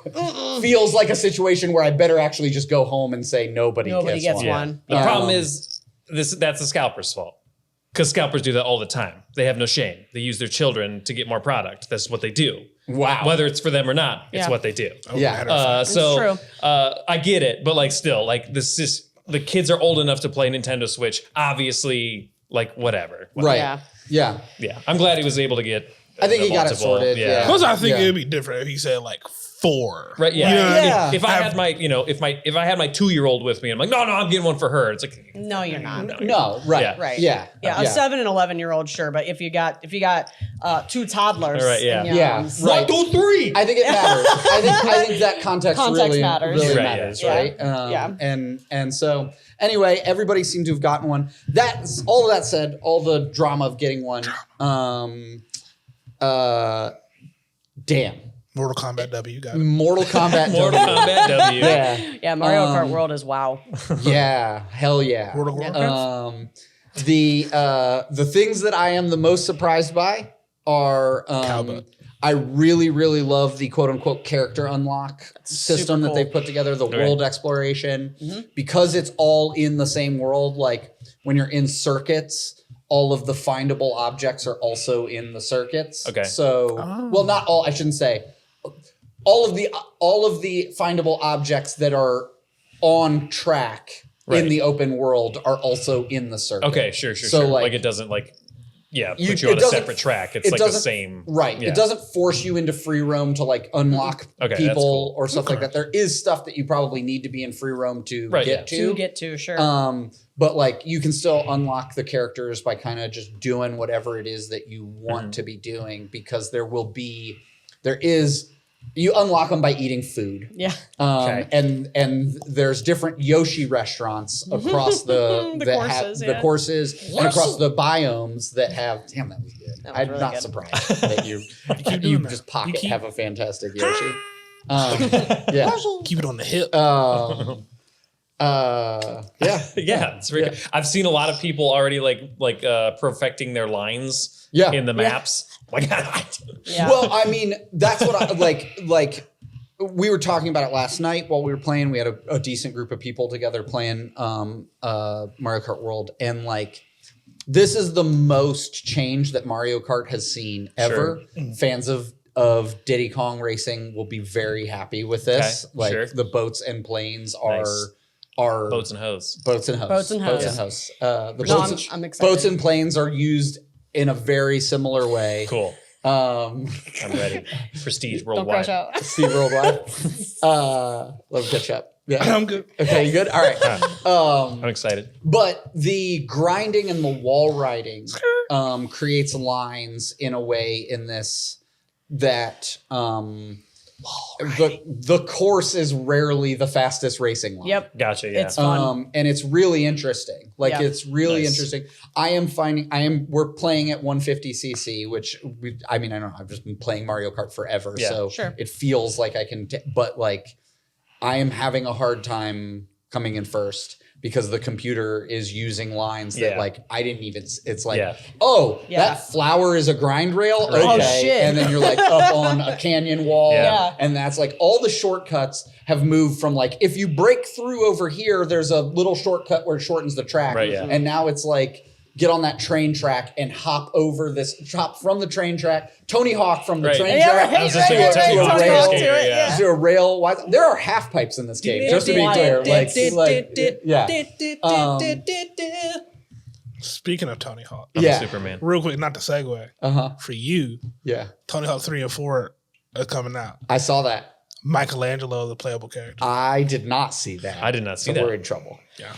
Feels like a situation where I better actually just go home and say nobody gets one. The problem is that's the scalper's fault. Because scalpers do that all the time. They have no shame. They use their children to get more product. That's what they do. Wow. Whether it's for them or not, it's what they do. Yeah. I get it, but like still, like this is the kids are old enough to play Nintendo Switch. Obviously, like whatever. Right. Yeah. I'm glad he was able to get. I think he got it sorted. Yeah. Plus, I think it'd be different if he said like 4. Right. Yeah. You know what I mean? If I had my, if I had my 2-year-old with me, I'm like, no, I'm getting one for her. It's like, no, you're not. No. Right. Yeah. Right. Yeah. Yeah. A 7 and 11-year-old, sure, but if you got 2 toddlers, right, yeah. and youngs, Right. 1, 2, 3. I think it matters. I think that context really matters. really Right, matters, yeah. right? And so anyway, everybody seemed to have gotten one. That's all of that said, all the drama of getting one. Damn. Mortal Kombat W got it. Mortal Kombat Mortal Kombat W. Yeah. Yeah, Mario Kart World is wow. Yeah. Hell yeah. World of Warcraft. The things that I am the most surprised by are Cowbell. I really, really love the quote unquote character unlock system that they've put together, the world exploration, because it's all in the same world. Like when you're in circuits, all of the findable objects are also in the circuits. Okay. So, well, not all, I shouldn't say. All of the findable objects that are on track in the open world are also in the circuit. Okay, sure. So, Like it doesn't put you on a separate track. It's like the same. Right. Yeah. It doesn't force you into free roam to like unlock people cool. or stuff like that. There is stuff that you probably need to be in free roam to get to. To get to, sure. But like you can still unlock the characters by kind of just doing whatever it is that you want to be doing, because you unlock them by eating food. Yeah. And there's different Yoshi restaurants across the courses and across the biomes that have. Damn, that was good. Was I'm really not good. surprised that you just have a fantastic Yoshi. Yeah. Keep it on the hip. Yeah. It's very good. I've seen a lot of people already like perfecting their lines in the maps. Like, well, I mean, that's what I like. We were talking about it last night while we were playing. We had a decent group of people together playing Mario Kart World, and like this is the most change that Mario Kart has seen ever. Sure. Fans of Diddy Kong Racing will be very happy with this. Okay, the boats and planes are. Nice. Are boats and hoes. Boats and hoes. I'm excited. Boats and planes are used in a very similar way. Cool. I'm ready. Prestige worldwide. Don't crash out. Prestige worldwide. Love catch up. Yeah, I'm good. Okay, you good? All right. I'm excited. But the grinding and the wall riding creates lines in a way in this that the course is rarely the fastest racing line. Yep. Gotcha. Yeah. It's fun. And it's really interesting. It's really Nice. interesting. We're playing at 150cc, which I don't know. I've just been playing Mario Kart forever. Yeah. So Sure. it feels like I can, but like I am having a hard time coming in first because the computer is using lines that like I didn't even, it's like, that flower is a grind rail? Okay. Oh, shit. And then you're like up on a canyon wall. Yeah. And that's like all the shortcuts have moved from like, if you break through over here, there's a little shortcut where it shortens the track. Right, yeah. And now it's like, get on that train track and hop from the train track, Tony Hawk from the train track. I was just thinking Tony Hawk's Tony Hawk skater, yeah. to a rail. There are half pipes in this game, just to be clear. Speaking of Tony Hawk, I'm Yeah. a Superman. real quick, not to segue, for you, Yeah. Tony Hawk 3 and 4 are coming out. I saw that. Michelangelo, the playable character. I did not see that. I did not see so that. we're in trouble. Yeah.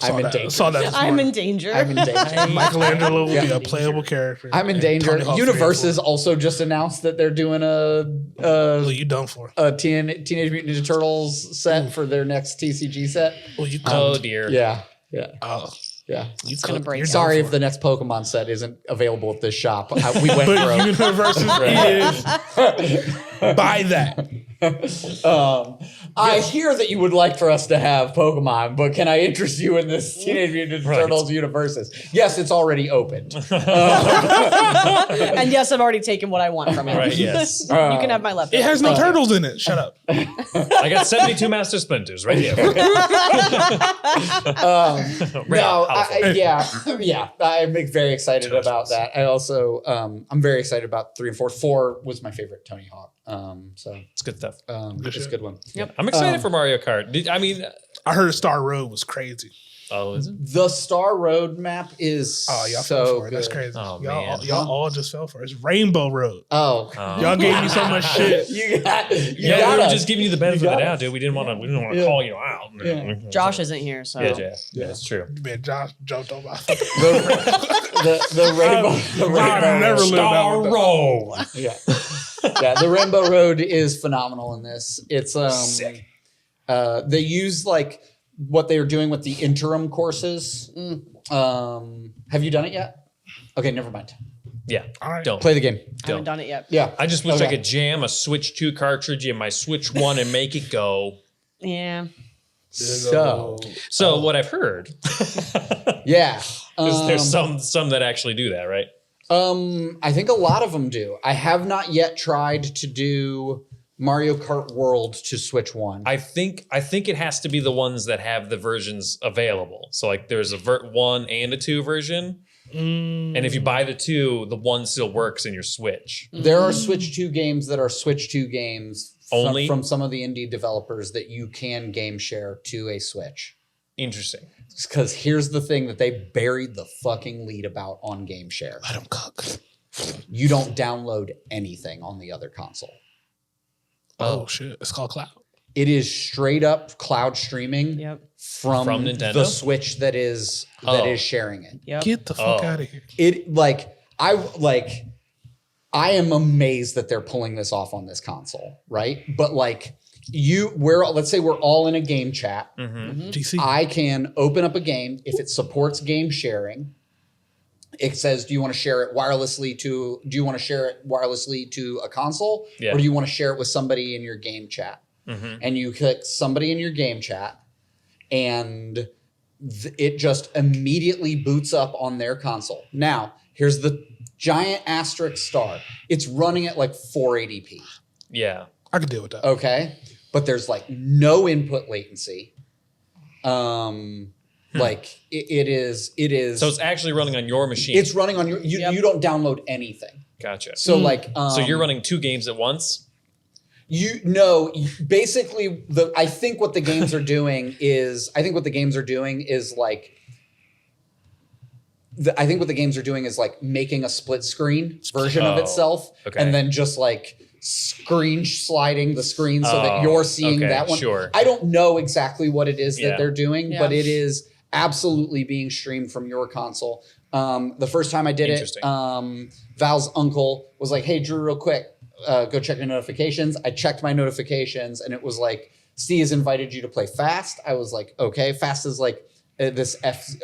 I'm in danger. Saw that this I'm morning. in danger. I'm in danger. Michelangelo will be Yeah. a playable character. I'm in in danger. Tony Hawk 3 and Universe 4. has also just announced that they're doing What you done for? a Teenage Mutant Ninja Turtles set for their next TCG set. Well, you Oh cooked. dear. Yeah. You gonna cooked. break You're Sorry done if the next Pokemon set isn't available at this shop. We went for. broke. But Universe is buy that. I hear that you would like for us to have Pokemon, but can I interest you in this Teenage Mutant Ninja Turtles universes? Yes, it's already opened. And yes, I've already taken what I want from it. Right, yes. You can have my leftovers. It has no turtles in it. Shut up. I got 72 Master Splinters right here. I'm very excited about that. I also, I'm very excited about 3 and 4. 4 was my favorite Tony Hawk. So It's good stuff. it's a good one. Yep. I'm excited for Mario Kart. I heard Star Road was crazy. Oh, is it? The Star Road map is Oh, y'all so fell for it. That's good. crazy. Oh, y'all, man. y'all all just fell for it. It's Rainbow Road. Oh, Y'all gave me so much shit. you got Yeah, we were us. just giving you the benefit of the got doubt, dude. We didn't want to Yeah. call you out. Yeah. Josh isn't here, so. Yeah, that's true. Man, Josh jumped on my the rainbow. The rainbow never road. lived that Star one. Roll. Yeah, the Rainbow Road is phenomenal in this. It's Sick. They use like what they are doing with the interim courses. Have you done it yet? Okay, never mind. Yeah. All right. Don't. Play the game. I haven't done it yet. Yeah. I just wish I Okay. could jam a Switch 2 cartridge in my Switch 1 and make it go. Yeah. So So what I've heard yeah, is there's some that actually do that, right? I think a lot of them do. I have not yet tried to do Mario Kart World to Switch 1. I think it has to be the ones that have the versions available. So like there's a 1 and a 2 version. And if you buy the 2, the 1 still works in your Switch. There are Switch 2 games that are Switch 2 games Only? from some of the indie developers that you can game share to a Switch. Interesting. Because here's the thing that they buried the fucking lead about on game share. Let him cook. You don't download anything on the other console. Oh, shit. It's called Cloud. It is straight up cloud streaming Yep. from Nintendo? the Switch that is sharing it. Yep. Get the fuck out of here. I am amazed that they're pulling this off on this console, right? But like let's say we're all in a game chat. GC. I can open up a game if it supports game sharing. It says, do you want to share it wirelessly to a console? Yeah. Or do you want to share it with somebody in your game chat? And you click somebody in your game chat and it just immediately boots up on their console. Now, here's the giant asterisk star. It's running at like 480p. Yeah. I can deal with that. Okay. But there's like no input latency. Like it is. So it's actually running on your machine. It's running on you don't download anything. Gotcha. So like So you're running 2 games at once? Basically I think what the games are doing is making a split screen version of itself okay. and then just like screen sliding the screen so that you're seeing that one. Sure. I don't know exactly what it is that they're doing, Yeah. but it is absolutely being streamed from your console. The first time I did it, Val's uncle was like, "Hey, Drew, real quick, go check your notifications." I checked my notifications and it was like, "Steve has invited you to play Fast." I was like, "Okay." Fast is like this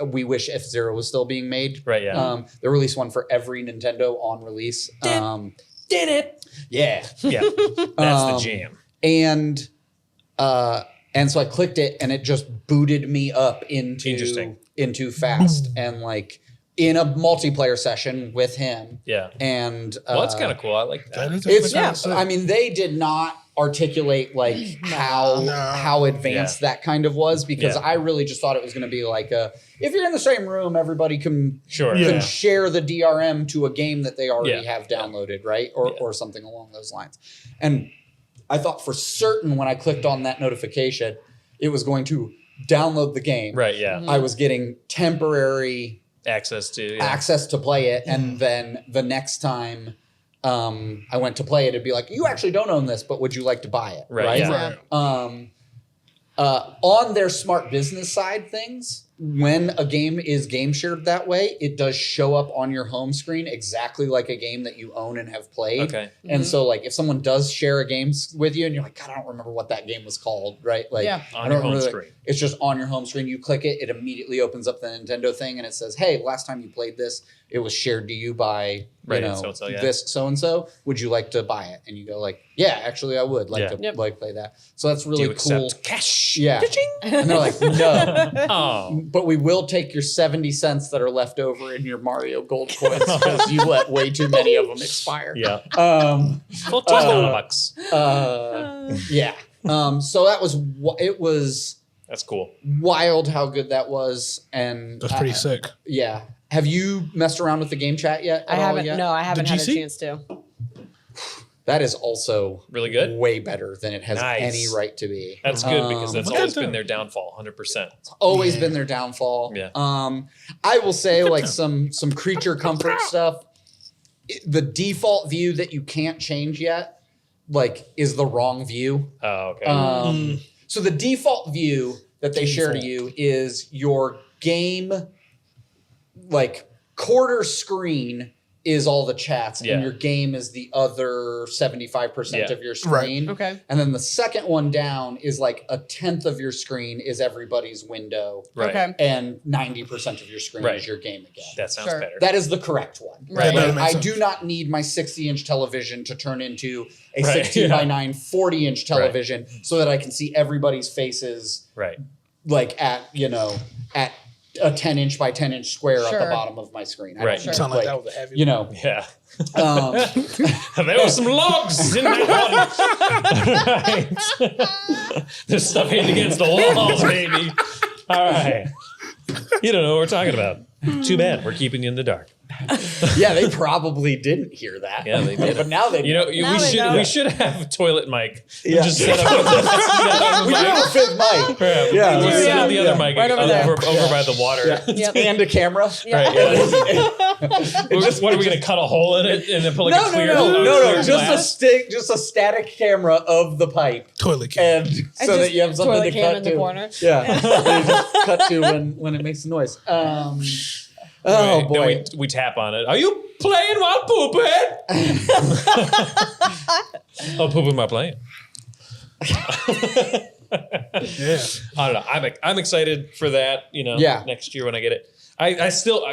we wish F-Zero was still being made. Right, yeah. They released one for every Nintendo on release. Did it? Yeah. Yeah. That's the jam. And so I clicked it and it just booted me up into Fast and like in a multiplayer session with him. Yeah. And Well, that's kind of cool. I like that. I mean, they did not articulate like how advanced that kind of was because I really just thought it was going to be like if you're in the same room, everybody can share the DRM to a game that they already have downloaded, right? Or something along those lines. And I thought for certain when I clicked on that notification, it was going to download the game. Right. Yeah. I was getting temporary Access to play it, and then the next time I went to play it, it'd be like, you actually don't own this, but would you like to buy it? Right. Yeah. On their smart business side things, when a game is game shared that way, it does show up on your home screen exactly like a game that you own and have played. Okay. And so like if someone does share a game with you and you're like, God, I don't remember what that game was called, right? Like on your home screen. It's just on your home screen. You click it, it immediately opens up the Nintendo thing and it says, hey, last time you played this, it was shared to you by this so-and-so. Would you like to buy it? And you go like, yeah, actually I would like to play that. So that's really cool. Accept cash? Yeah. And they're like, no. Oh. But we will take your 70 cents that are left over in your Mario Gold coins because you let way too many of them expire. Yeah. $12. Yeah. So that was That's cool. wild how good that was. And That's pretty sick. Yeah. Have you messed around with the game chat yet? I haven't. No, I haven't had a GC? chance to. That is also Really good? way better than it has Nice. any right to be. That's good because that's look at always them. been their downfall, 100%. Always been their downfall. Yeah. I will say like some creature comfort stuff. The default view that you can't change yet, like, is the wrong view. Oh, okay. So the default view that they share to you is your game, like quarter screen is all the chats, and your game is the other 75% of your screen. Right. Okay. And then the second one down is like a tenth of your screen is everybody's window. Right. Okay. And 90% of your screen Right. is your game again. That sounds Sure. better. That is the correct one. Right. That makes I sense. do not need my 60-inch television to turn into a Right, 16 by 9 40-inch television so that I can see everybody's faces Right. like at a 10-inch by 10-inch square at the Sure. bottom of my screen. I Right. don't Sure. need, Sound like that was a heavy. you know, Yeah. um, There were some logs in that one. Right. There's stuff hitting against the walls, baby. All right. You don't know what we're talking about. Too bad. We're keeping you in the dark. yeah, they probably didn't hear that. Yeah, they did. But now they You know, Now they know. we should have a toilet mic. Yeah. Just set up we do have a fifth mic. Yeah, we just set do. up the other mic Right over there. over by the water. Yep. And a camera. Right, yeah. What are we gonna cut a hole in it and then put like a clear? No, clear glass? just a static camera of the pipe, Toilet can. and so that you have something toilet to cam cut in to. the corner. Yeah, you just cut to when it makes a noise. Oh Right, boy, then we tap on it. Are you playing while pooping? Oh, pooping while playing. Yeah. I don't know. I'm excited for that. You know, Yeah. next year when I get it. I still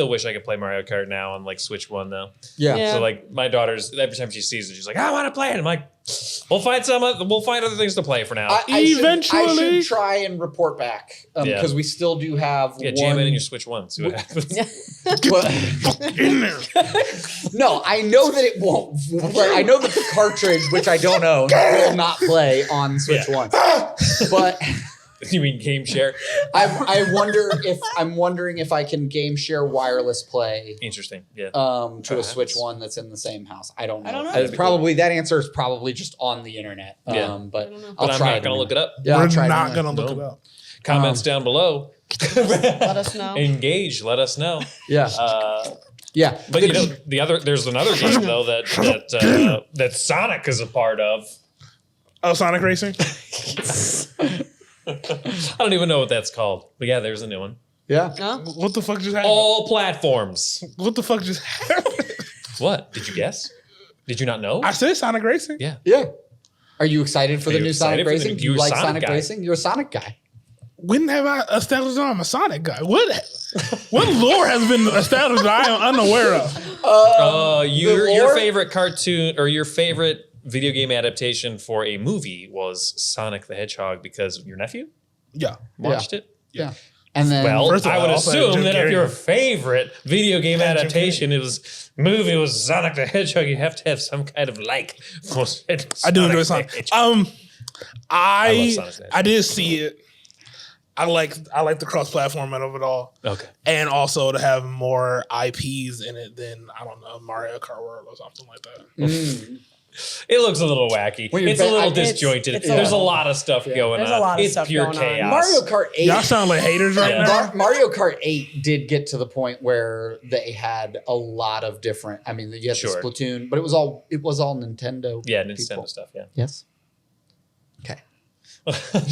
wish I could play Mario Kart now on like Switch 1 though. yeah. So like my daughter's every time she sees it, she's like, I want to play it. I'm like, we'll find other things to play for now. I Eventually. should try and report back because we still do have Yeah, one. jam it in your Switch 1. See what happens. Well, In there. no, I know that it won't. I know that the cartridge, which I don't own, will not play on Switch Yeah. 1. But You mean game share? I'm wondering if I can game share wireless play Interesting. Yeah. to a Switch 1 that's in the same house. I don't know. That'd be Probably that answer is probably just on the internet. Yeah. But but I'll I'm try not gonna look it up. Yeah, We're I'll try not it gonna look it up. Comments down below. Let us know. Engage. Let us know. Yeah, yeah. But you know, there's another game though that Sonic is a part of. Oh, Sonic Racing? I don't even know what that's called. But yeah, there's a new one. Yeah. Huh? What the fuck just happened? All platforms. What the fuck just happened? What? Did you guess? Did you not know? I said Sonic Racing. Yeah. Yeah. Are you excited for Are the you new Sonic excited for the Racing? new- Do you you're a like Sonic Sonic guy. Racing? You're a Sonic guy. When have I established that I'm a Sonic guy? What lore has been established that I am unaware of? Your lore? favorite cartoon or your favorite video game adaptation for a movie was Sonic the Hedgehog because your nephew Yeah. watched it? Yeah. And then Well, First of I all, would also assume Jim that if Carrey. your favorite video game Jim adaptation movie was Sonic the Hedgehog, you have to have some kind of like for I do enjoy the Sonic. Hedgehog. I love I Sonic the Hedgehog. I did see it. I like the cross-platform of it all, Okay. and also to have more IPs in it than I don't know Mario Kart World or something like that. It looks a little wacky. It's a little disjointed. There's a lot of stuff going on. There's a lot of it's stuff pure going on. chaos. Mario Kart 8. Y'all sound like haters right now. Mario Kart 8 did get to the point where they had a lot of different. I mean, you had the Splatoon, but it was all Nintendo. Yeah, Nintendo people. stuff. Yeah. Yes. Okay.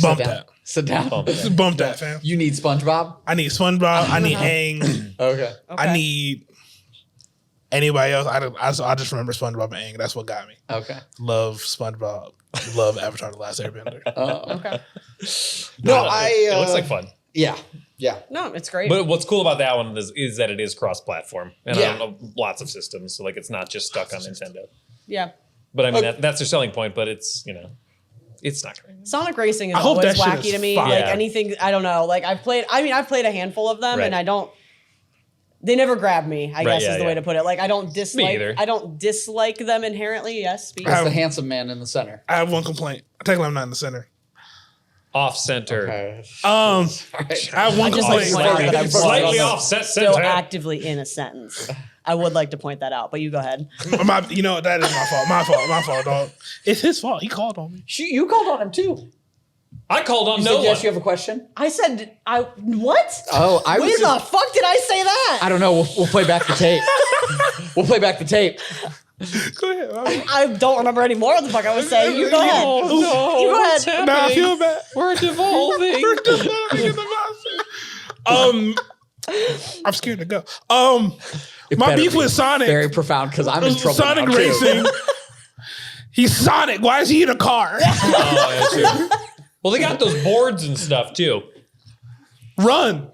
Bump that. Sit down. Bump that, fam. You need SpongeBob. I need SpongeBob. I need Aang. Okay. I need anybody else. I just remember SpongeBob and Aang. That's what got me. Okay. Love SpongeBob. Love Avatar: The Last Airbender. Okay. No, it looks like fun. Yeah. Yeah. No, it's great. But what's cool about that one is that it is cross-platform and on lots of systems. So like it's not just stuck on Nintendo. Yeah. But I mean that's their selling point. But it's it's not great. Sonic Racing is I hope always that shit wacky is to me. fire. Like Yeah. anything, I don't know. Like I've played a handful of them, Right. and I don't. They never grab me. I guess is the way to put it. Like I don't dislike. either. I don't dislike them inherently. Yes, speak. It's the handsome man in the center. I have one complaint. Technically, I'm not in the center. Off center. Okay. I have one I just like complaint. to point out that I'm Slightly still- offset still center. actively in a sentence. I would like to point that out, but you go ahead. You know, that is my fault. My fault, dog. It's his fault. He called on me. You called on him too. I called on You no said one. yes. You have a question. I said what? Oh, I When was. the fuck did I say that? I don't know. We'll play back the tape. We'll play back the tape. Go ahead. I don't remember any more of the fuck I was saying. You go ahead. no, You go what's ahead. Nah, I happening? feel bad. We're devolving. I'm scared to go. My beef with Sonic. Very profound because I'm in trouble. Sonic now, too. Racing. He's Sonic. Why is he in a car? Oh, yeah, true. Well, they got those boards and stuff too. Run.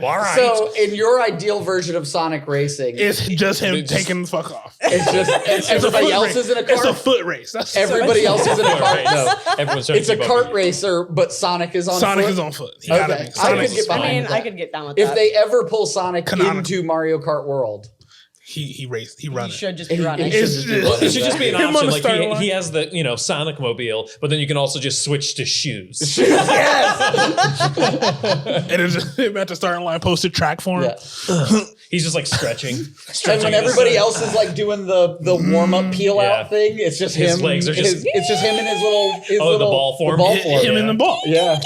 All right. So, in your ideal version of Sonic Racing, It's just him Just- taking the fuck off. it's just everybody foot else race. is in a It's a car. foot race. That's Everybody else is in a car. Right. No, Everyone's trying it's to a keep kart up. racer, but Sonic is on. Sonic foot. is on foot. He gotta Okay. be. I Sonic could get is behind I mean, that. I could get down with If that. they ever pull Sonic Canonical. into Mario Kart World, he raced. He You run it. should just be running. It should It's just be just- running. It should just be an Him on option. the Like starting line. he has the Sonic mobile, but then you can also just switch to shoes. And it's just him at the starting line, posted track for him. yeah. He's just like stretching. And stretching when his- everybody else is like doing the warm up peel Yeah. out thing, it's just His him. legs are just- it's just him in his little. His Oh, the little, ball form? The ball Hit form. him in the ball. Yeah.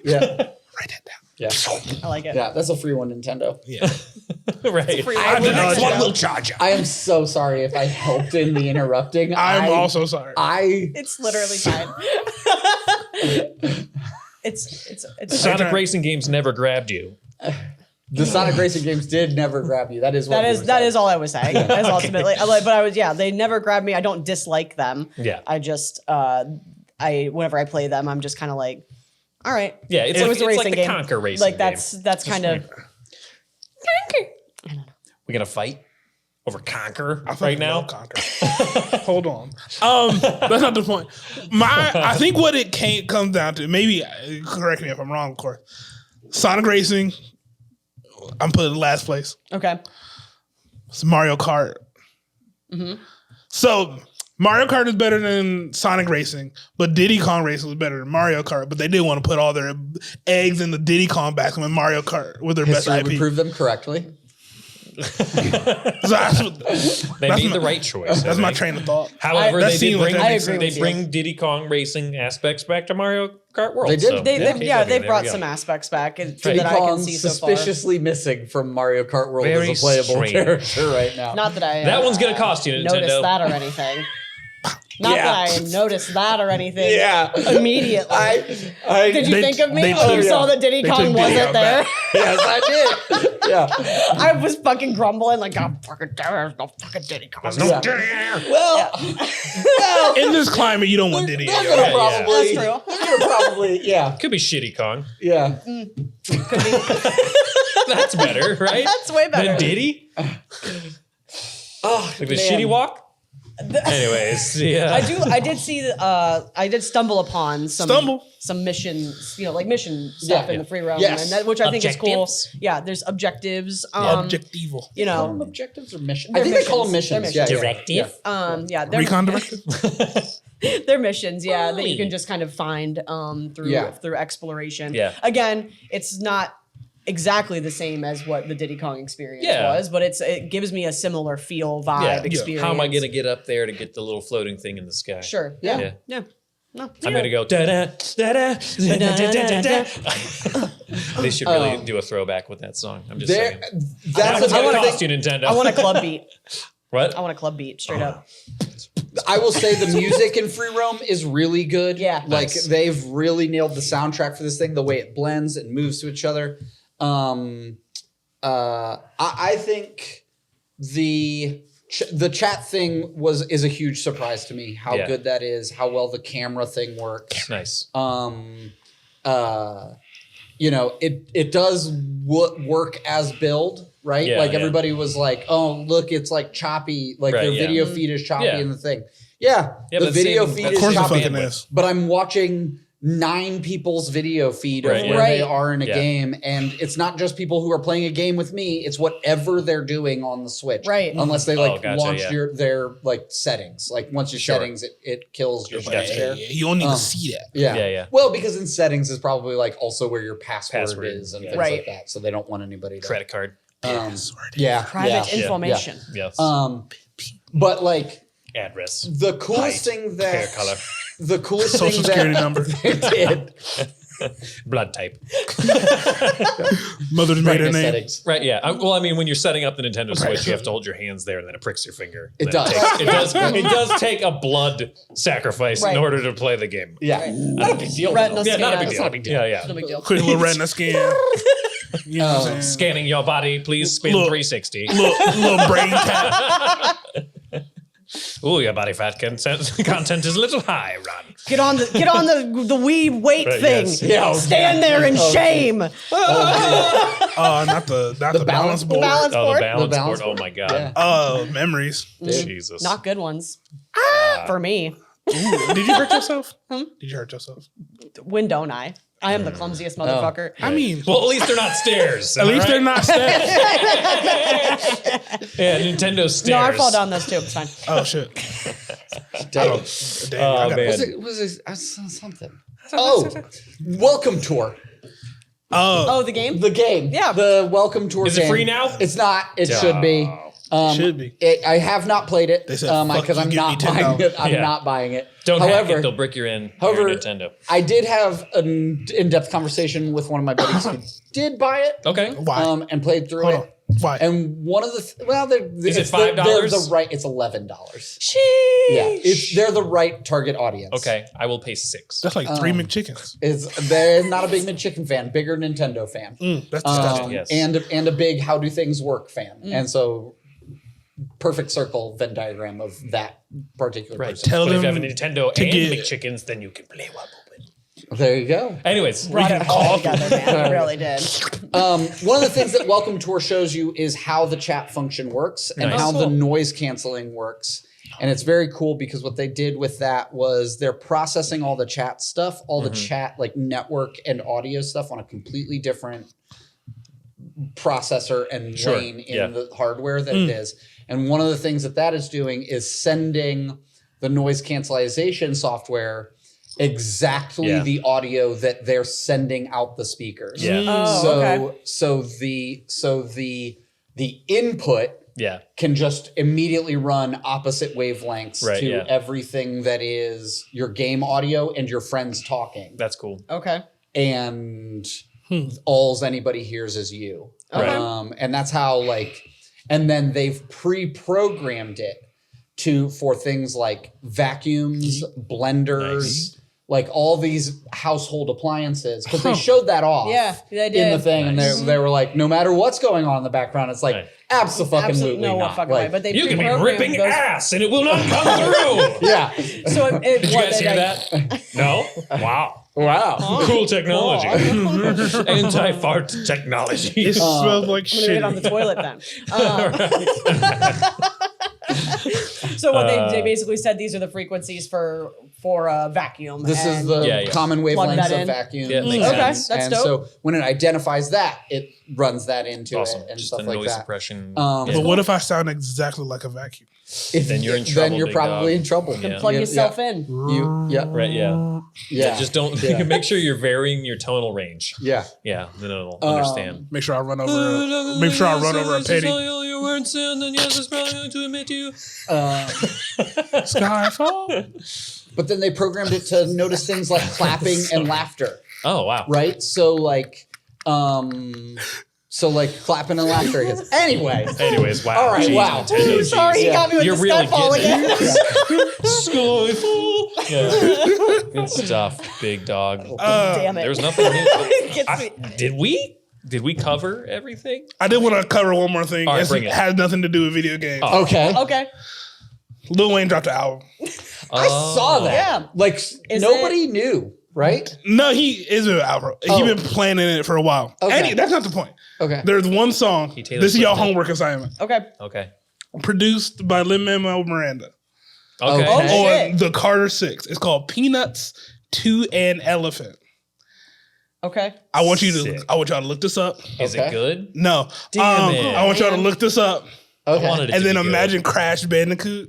Yeah. Write that down. Yeah. I like it. Yeah. That's a free one, Nintendo. Yeah. right. Free I one. did not- One little charger. I am so sorry if I helped in the interrupting. I'm also sorry. It's literally fine. it's Sonic racing games never grabbed you. The Sonic Racing games did never grab you. That is what that is all I was saying. That's ultimately. They never grabbed me. I don't dislike them. Yeah. I just whenever I play them, I'm just kind of like, all right. Yeah, it's So like, it's a it's like racing the game. Conquer racing Like that's kind of. We gonna fight over Conquer I fucking right now? love Conquer. Hold on. That's not the point. I think what it comes down to, maybe correct me if I'm wrong, of course. Sonic Racing, I'm putting in last place. Okay. It's Mario Kart. So Mario Kart is better than Sonic Racing, but Diddy Kong Racing was better than Mario Kart. But they did want to put all their eggs in the Diddy Kong basket with Mario Kart with their History best would IP. prove them correctly. So that's They That's made my- the right choice. that's I my think. train of thought. However, That they seems did like bring that makes sense. they with you. bring Diddy Kong racing aspects back to Mario Kart World. They did. So, They've there brought we go. some aspects back that Diddy I can Kong's see so far. suspiciously missing from Mario Kart World Very as a playable strange. character right now. Not that I That one's gonna cost you, noticed Nintendo. that or anything. Not Yeah. that I noticed that or anything. Yeah. Immediately. I Did you They- think of me they when you took- saw that Diddy they Kong took Diddy wasn't out there? back. yes, I did. Yeah. I was fucking grumbling like, I'm fucking there's no fucking Diddy Kong. Yeah. Well, In this climate, you don't want Diddy. they're in gonna your life. probably. That's true. They're gonna probably. Yeah. Could be Shitty Kong. Yeah. That's better, right? That's way better. Than Diddy? Oh, Like the man. Shitty Walk? Anyways, yeah. I did see I did stumble upon some missions, like mission stuff in the free roam, Yes. and which I think is cool. Objectives? Yeah, there's objectives. Objectivo. You Call them know, objectives or missions? They're I think they call them missions. missions. They're Yeah, Directive? yeah, they're, Recon director. they're missions, that you can just kind of find through Yeah. through exploration. Yeah. Again, it's not exactly the same as what the Diddy Kong experience was, but it gives me a similar feel, vibe, experience. How am I gonna get up there to get the little floating thing in the sky? Sure. Yeah. No, I'm gonna go da da da da da da. They should really do a throwback with that song. I'm just saying. That's I want to another cost you, Nintendo. I want a club beat. What? I want a club beat straight up. I will say the music in Free Roam is really good. Yeah. Like Nice. they've really nailed the soundtrack for this thing, the way it blends and moves to each other. I think the chat thing is a huge surprise to me. How good that is, how well the camera thing works. Nice. You know, it does work as build, right? Yeah, like yeah. everybody was like, "Oh, look, it's like choppy. Like their video feed is choppy Yeah. in the thing." Yeah, Yeah, the but video same- feed of is course it choppy. fucking is. But I'm watching 9 people's video feed of Right, where yeah. they are in a Yeah. game, and it's not just people who are playing a game with me. It's whatever they're doing on the Switch, Right. Unless they like gotcha, launch yeah. their like settings. Like once your Sure. settings, it kills your Gotcha. share. You don't need to see that. Yeah. Yeah. Well, because in settings is probably like also where your password is and yeah. things Right. like that. So they don't want anybody to Credit card. Yeah. Private yeah. information. Yes. But like Address. the coolest thing that Hair color. the coolest Social thing security that number. they did Blood type. Mother's maiden brightness name. settings. Right, yeah. Well, I mean, when you're setting up the Nintendo Switch, you have to hold your hands there and then it pricks your finger. It Then does. It does take a blood sacrifice Right. in order to play the game. Yeah. Not a big deal. Retina though. Yeah, not a scan. big deal. It's not a big deal. Yeah, No big deal. Quick little retina scan. You know what I'm saying? Scanning your body, please spin Look. 360. Little brain tap. Ooh, your body fat content is a little high, Ron. Get on the wee weight Right, thing. yes. Yeah, oh, Stand there in shame. Not the balance balance board. balance Oh, board. the balance, balance board. Oh board. my god. Yeah. Oh, memories. Jesus. Not good ones. For me. Ooh, did you hurt yourself? Did you hurt yourself? When don't I? I am the clumsiest motherfucker. I mean, Well, at least they're not stairs. at least they're not steps. Yeah, Nintendo stairs. No, I fall down those too. It's fine. Oh shit. Dang. Damn, I got man. Was it I saw something? Oh, Welcome Tour. Oh, Oh, the game? The game. Yeah. The Welcome Tour Is it game. free now? It's not. It should be. should be. I have not played it They said, "Fuck because you, I'm get not Nintendo." buying it. I'm Yeah. not buying it. Don't hack However, it, they'll brick your however, your Nintendo. I did have an in-depth conversation with one of my buddies who did buy it Okay. Why? and played through Hold it. on. Why? And one of the Is it it's $5? They're the right. It's $11. Sheesh. Yeah, they're the right target audience. Okay, I will pay 6. That's like 3 McChickens. They're not a big McChicken fan, bigger Nintendo fan, That's disgusting. Yes. and a big How Do Things Work fan, and so perfect circle Venn diagram of that particular Right. person. Tell But if you them have a Nintendo to and get- McChickens, then you can play one. There you go. Anyways, Brought it all together, man. It really did. One of the things that Welcome Tour shows you is how the chat function works and Nice. how the Cool. noise canceling works. And it's very cool because what they did with that was they're processing all the chat stuff, all the chat like network and audio stuff on a completely different processor and Sure. lane in Yeah. the hardware that it is. And one of the things that is doing is sending the noise cancellation software exactly Yeah. the audio that they're sending out the speakers. Yeah. Oh, So okay. the input yeah. can just immediately run opposite wavelengths Right, to yeah. everything that is your game audio and your friends talking. That's cool. Okay. And alls anybody hears is you. Okay. And that's how and then they've pre-programmed it for things like vacuums, blenders, like all these household appliances, because they showed that off. Yeah, they In did. the thing, and they were like, no matter what's going on in the background, it's like Right. absolutely no not. fucking way. Like, But they You can be pre-programmed ripping those. ass and it will not come through. yeah. So Did you guys hear that? No? Wow. Wow. Cool technology. Anti-fart technology. It smells like I'm gonna get on shit. the toilet then. So what they basically said, these are the frequencies for a vacuum. This is the common Plug that wavelengths of in. vacuum. Yeah, makes Okay, sense. that's and dope. so when it identifies that, it runs that into Awesome. it and Just stuff the like noise that. suppression. But what if I sound exactly like a vacuum? Then you're in Then trouble, you're big probably dog. in trouble. Yeah. Plug You- yourself yeah. in. Right, yeah. Yeah. Just don't make sure you're varying your tonal range. Yeah. Yeah, then it'll understand. Make sure I run over. Make sure I run over a penny. Skyfall. But then they programmed it to notice things like clapping and laughter, Oh wow. right? So like clapping and laughter. I guess. Anyway. Anyways, wow. All right, Jeez, wow. Nintendo, jeez. Sorry, he got me with You're the really Skyfall getting again. Skyfall. Yeah. Good stuff, big dog. Damn it. There's nothing new. It gets me. Did we cover everything? I did want to cover one more thing. All right, It bring it. has nothing to do with video games. Oh. Okay. Okay. Lil Wayne dropped an album. I saw that. Yeah. Like Is nobody knew, right? No, he is an album. Oh. He's been planning it for a while. Okay. That's not the point. Okay. There's one song. Taylor This is your Swift it. homework assignment. Okay. Okay. Produced by Lin-Manuel Miranda Okay. Oh, shit. on the Carter 6. It's called Peanuts to an Elephant. Okay. I want y'all Sick. to look this up. Is Okay. it good? No. Damn it. I want y'all to look this up Okay. I wanted it and to then be good. imagine Crash Bandicoot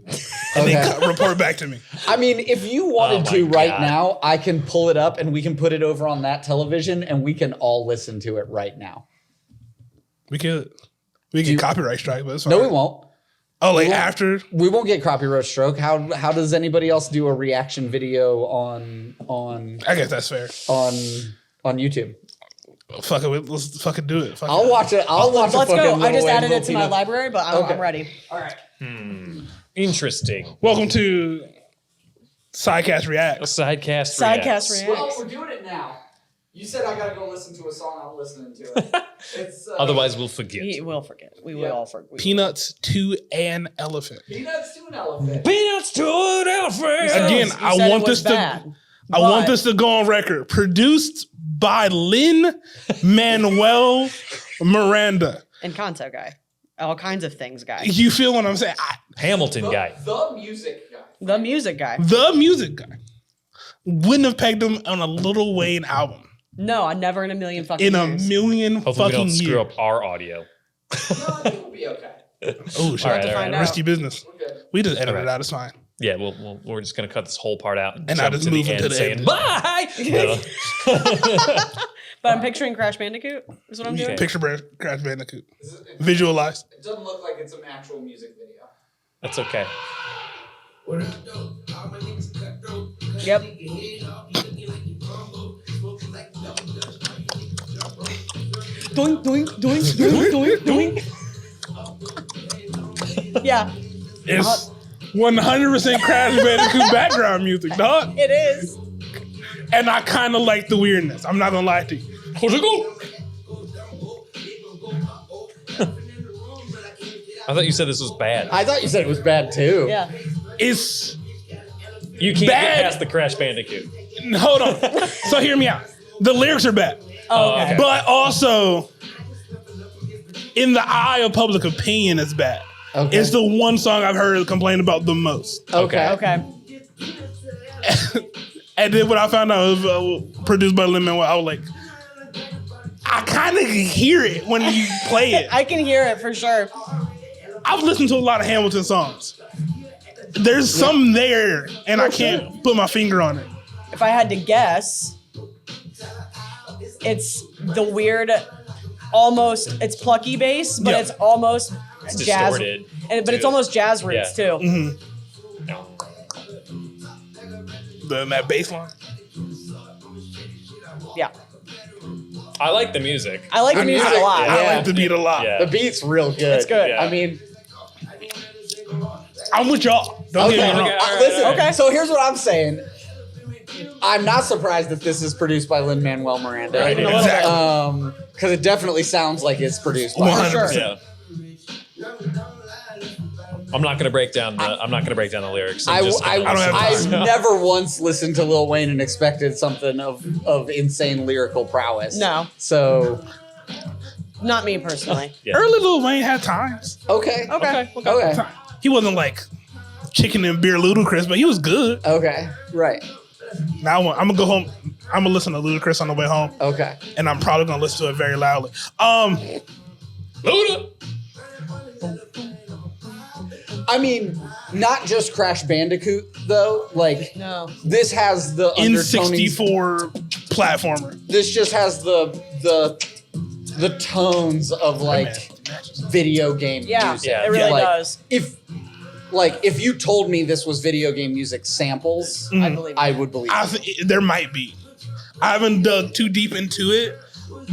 and then report back to me. I mean, if you wanted Oh my to right God. now, I can pull it up and we can put it over on that television and we can all listen to it right now. We could get copyright strike, but it's fine. No, we won't. Oh, like we won't. after? We won't get copyright stroke. How does anybody else do a reaction video on I guess that's fair. YouTube? Fuck it. Let's fucking do it. Fuck I'll it. watch it. I'll watch Let's a fucking go. I just Lil Wayne added it to my Peanuts. library, but Okay. I'm ready. All right. Interesting. Welcome to Sidecast React. Sidecast. Sidecast Reacts. Reacts. we're doing it now. You said I gotta go listen to a song. I'm listening to it. It's Otherwise, we'll forget. We will forget. We will all forget. Peanuts to an elephant. Peanuts to an elephant. Peanuts to an elephant. Again, You I said it want was this to bad, I want but- this to go on record. Produced by Lin-Manuel Miranda. And Kanto guy. All kinds of things guy. You feel what I'm saying? Hamilton guy. The music guy. The music guy. The music guy. Wouldn't have pegged him on a Lil Wayne album No, I never in a million fucking in a years. million Hopefully, we fucking don't screw years. up our audio. No, I think we'll be okay. Oh shit! All right, to all find right. out. Risky business. We're good. We just edit All it right. out. It's fine. Yeah, we're just gonna cut this whole part out And I jump just to move the it to end the saying end. bye. But I'm picturing Crash Bandicoot. Is what I'm doing. Okay. Picture Crash Bandicoot. Visualize. It doesn't look like it's an actual music video. That's okay. Yep. Doink, doink, doink, doink, doink, doink. Yeah, It's 100% Crash Bandicoot background music, dog. it is. And I kind of like the weirdness. I'm not gonna lie to you. I thought you said this was bad. I thought you said it was bad too. Yeah. It's You can't Bad. get past the Crash Bandicoot. hold on. So hear me out. The lyrics are bad, Oh, okay. okay. but also in the eye of public opinion, it's bad. Okay. It's the one song I've heard complain about the most. Okay. Okay. And then when I found out it was produced by Lin-Manuel, I was like, I kind of hear it when you play it. I can hear it for sure. I've listened to a lot of Hamilton songs. There's some there, and I can't put my finger on it. If I had to guess, it's the weird, almost, it's plucky bass, but Yeah. it's almost It's jazz. distorted, But it's too. almost jazz roots Yeah. too. That bass line. Yeah. I like the music. I like the music a lot. I Yeah. like the beat a lot. Yeah. The beat's real good. It's good. Yeah. I mean, I'm with y'all. Don't get me wrong. okay. listen. Okay. So here's what I'm saying. I'm not surprised that this is produced by Lin-Manuel Miranda. Right, Even a little bit. exactly. Because it definitely sounds like it's produced by him. 100%. Yeah. I'm not gonna break down the lyrics. I I'm just gonna don't have listen. time. I've never once listened to Lil Wayne and expected something of insane lyrical prowess. No. So Not me personally. Yeah. Early Lil Wayne had times. okay. Okay. Okay. He wasn't like Chicken and Beer Ludacris, but he was good. Okay, right. Now I'm gonna go home. I'm gonna listen to Ludacris on the way home. Okay. And I'm probably gonna listen to it very loudly. Luda. I mean, not just Crash Bandicoot though. Like, No. this has the undertoning. N64 platformer. This just has the tones of like video game Yeah, music. Yeah. it really Like, does. If you told me this was video game music samples, I believe I it. would believe I it. think there might be. I haven't dug too deep into it,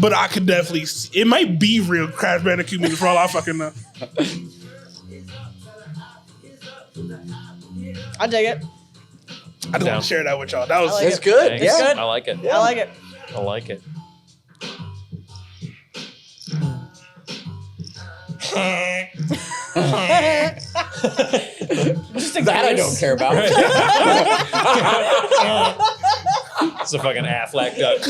but I could definitely see. It might be real Crash Bandicoot music for all I fucking know. I dig it. I just want to share that with y'all. That was I like It's it. good. Thanks. Yeah. good. I like it. I like it. I like it. Just a That I goose. don't care about. It's a fucking Affleck duck.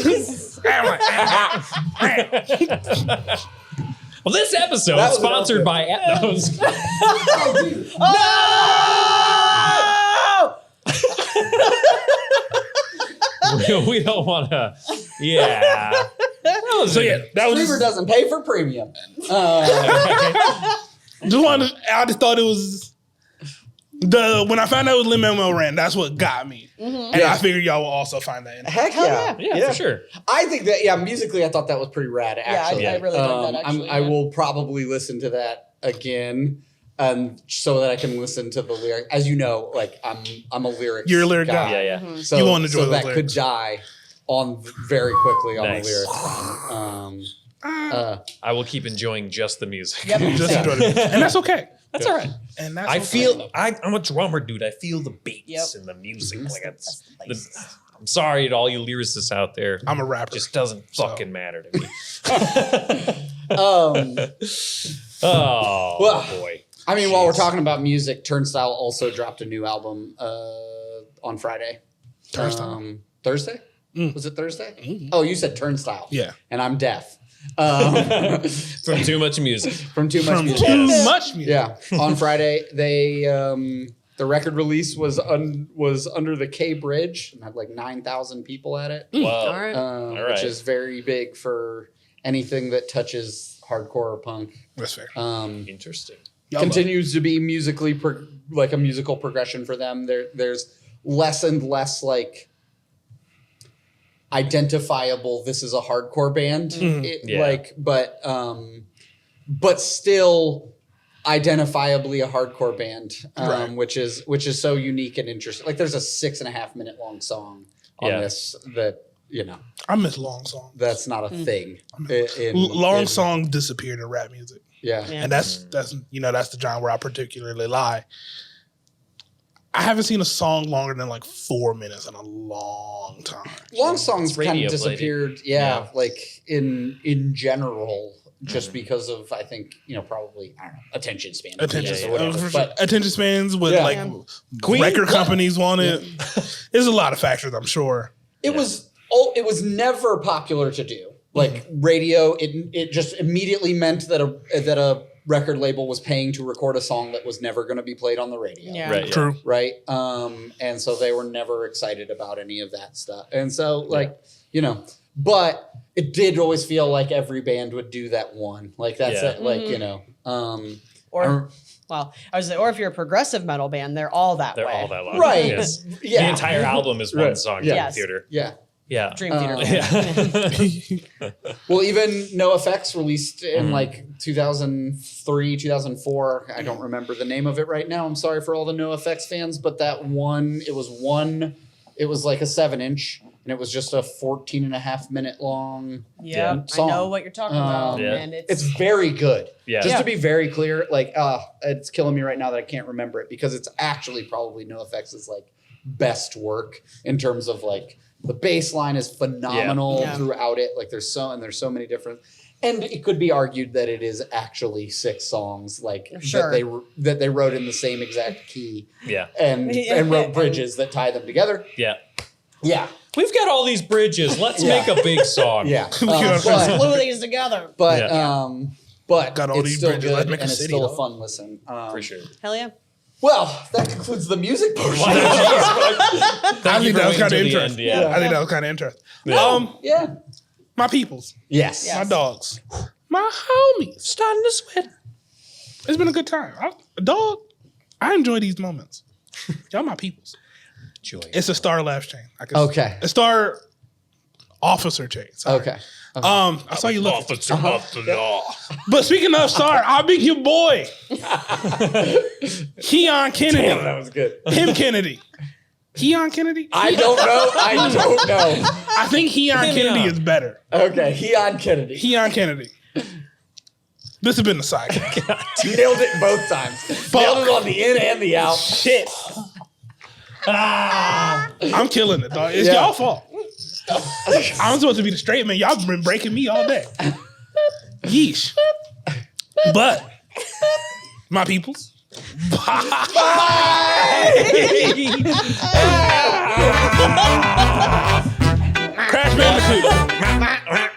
Well, this episode That is was an sponsored by we don't want to. Yeah. so. Yeah, that was Streamer doesn't pay for premium. just wanted. I just thought it was when I found out it was Lin-Manuel Miranda. That's what got me, and Yeah. I figured y'all will also find that. Heck Hell yeah. Yeah, for sure. I think that, musically, I thought that was pretty rad, actually. I really like that, actually. I will probably listen to that again, so that I can listen to the lyric. As you know, like, I'm a lyrics You're a lyric guy. Yeah. So, You wanna enjoy so those that lyrics. could die on very quickly on Nice. the lyrics. I will keep enjoying just the music. Yep. Just enjoy it, and that's okay. That's all right. And that's I okay. feel I'm a drummer, dude. I feel the beats Yep. and the music. Like That's the place. I'm sorry to all you lyricists out there. I'm a rapper. Just doesn't fucking matter to me. Um, Oh Well, boy. I mean, while we're Jeez. talking about music, Turnstile also dropped a new album on Friday. Turnstile? Thursday? Was it Thursday? Oh, you said Turnstile. Yeah. And I'm deaf. From too much music. From too much From music. too much music. Yeah. On Friday, they the record release was under the K Bridge and had like 9,000 people at it, Wow. All right. All which right. is very big for anything that touches hardcore or punk. That's fair. Interesting. Y'all love it. Continues to be musically like a musical progression for them. There's less and less like identifiable. This is a hardcore band, Yeah. but still identifiably a hardcore band, Right. which is so unique and interesting. Like there's a 6.5 minute long song on Yeah. this that I miss long songs. that's not a thing. Long song disappeared in rap music, Yeah. Yeah. and that's that's the genre where I particularly lie. I haven't seen a song longer than like 4 minutes in a long time. Long songs It's kind radio of played. disappeared. Yeah, like in general, just because of I think probably I don't know attention span, Attention, or whatever. But attention spans with Yeah. like Queen? record companies want it. There's a lot of factors, I'm sure. it was never popular to do. Like radio, it just immediately meant that a record label was paying to record a song that was never going to be played on the radio. Yeah. Right. Yeah. True. Right. And so they were never excited about any of that stuff. And so but it did always feel like every band would do that one. Like that's Yeah. it. Like, Or well, I was or if you're a progressive metal band, they're all that They're way. all that long. Right. Yes. Yeah. The entire album is one Right. song. Yeah. Dream Yes. Theater. Yeah. Yeah. Dream Theater. Yeah. Well, even NoFX released in like 2003, 2004. I don't remember the name of it right now. I'm sorry for all the NoFX fans, but that one, it was like a 7-inch and it was just a 14.5 minute long. Yeah, I song. know what you're talking about, Yeah. and It's very good. Yeah. Just Yeah. to be very clear, like, it's killing me right now that I can't remember it because it's actually probably NoFX's like best work in terms of like the bass line is phenomenal Yeah. throughout it. Like there's so many different, and it could be argued that it is actually 6 songs like Sure. that they wrote in the same exact key Yeah. and wrote bridges that tie them together. Yeah. Yeah, We've got all these bridges. Let's Yeah. make a big song. yeah. Yeah. glue these together. But Yeah. but Got all it's these still bridges, good let's and make a it's city, still a though. fun listen. For sure. Hell yeah. Well, that concludes the music portion. I think that was kind of interesting. Yeah. I think that was kind of interesting. Yeah. My peoples, Yes. my dogs, my homies. Starting to sweat. It's been a good time. I enjoy these moments. Y'all my peoples. Joy. It's a star laugh chain. Okay. A star officer chain. Sorry. Okay. I saw you look. Officer of the law. But speaking of star, I'll be your boy. Keon Kennedy. Damn, that was good. Him Kennedy. Keon Kennedy? I don't know. I think Keon Kennedy is better. Okay. Keon Kennedy. Keon Kennedy. This has been the side. Nailed it both times. Nailed it on the in and the out. Shit. I'm killing it, dog. It's y'all fault. I'm supposed to be the straight man. Y'all been breaking me all day. Yeesh. But my peoples. Bye. Crash Bandicoot.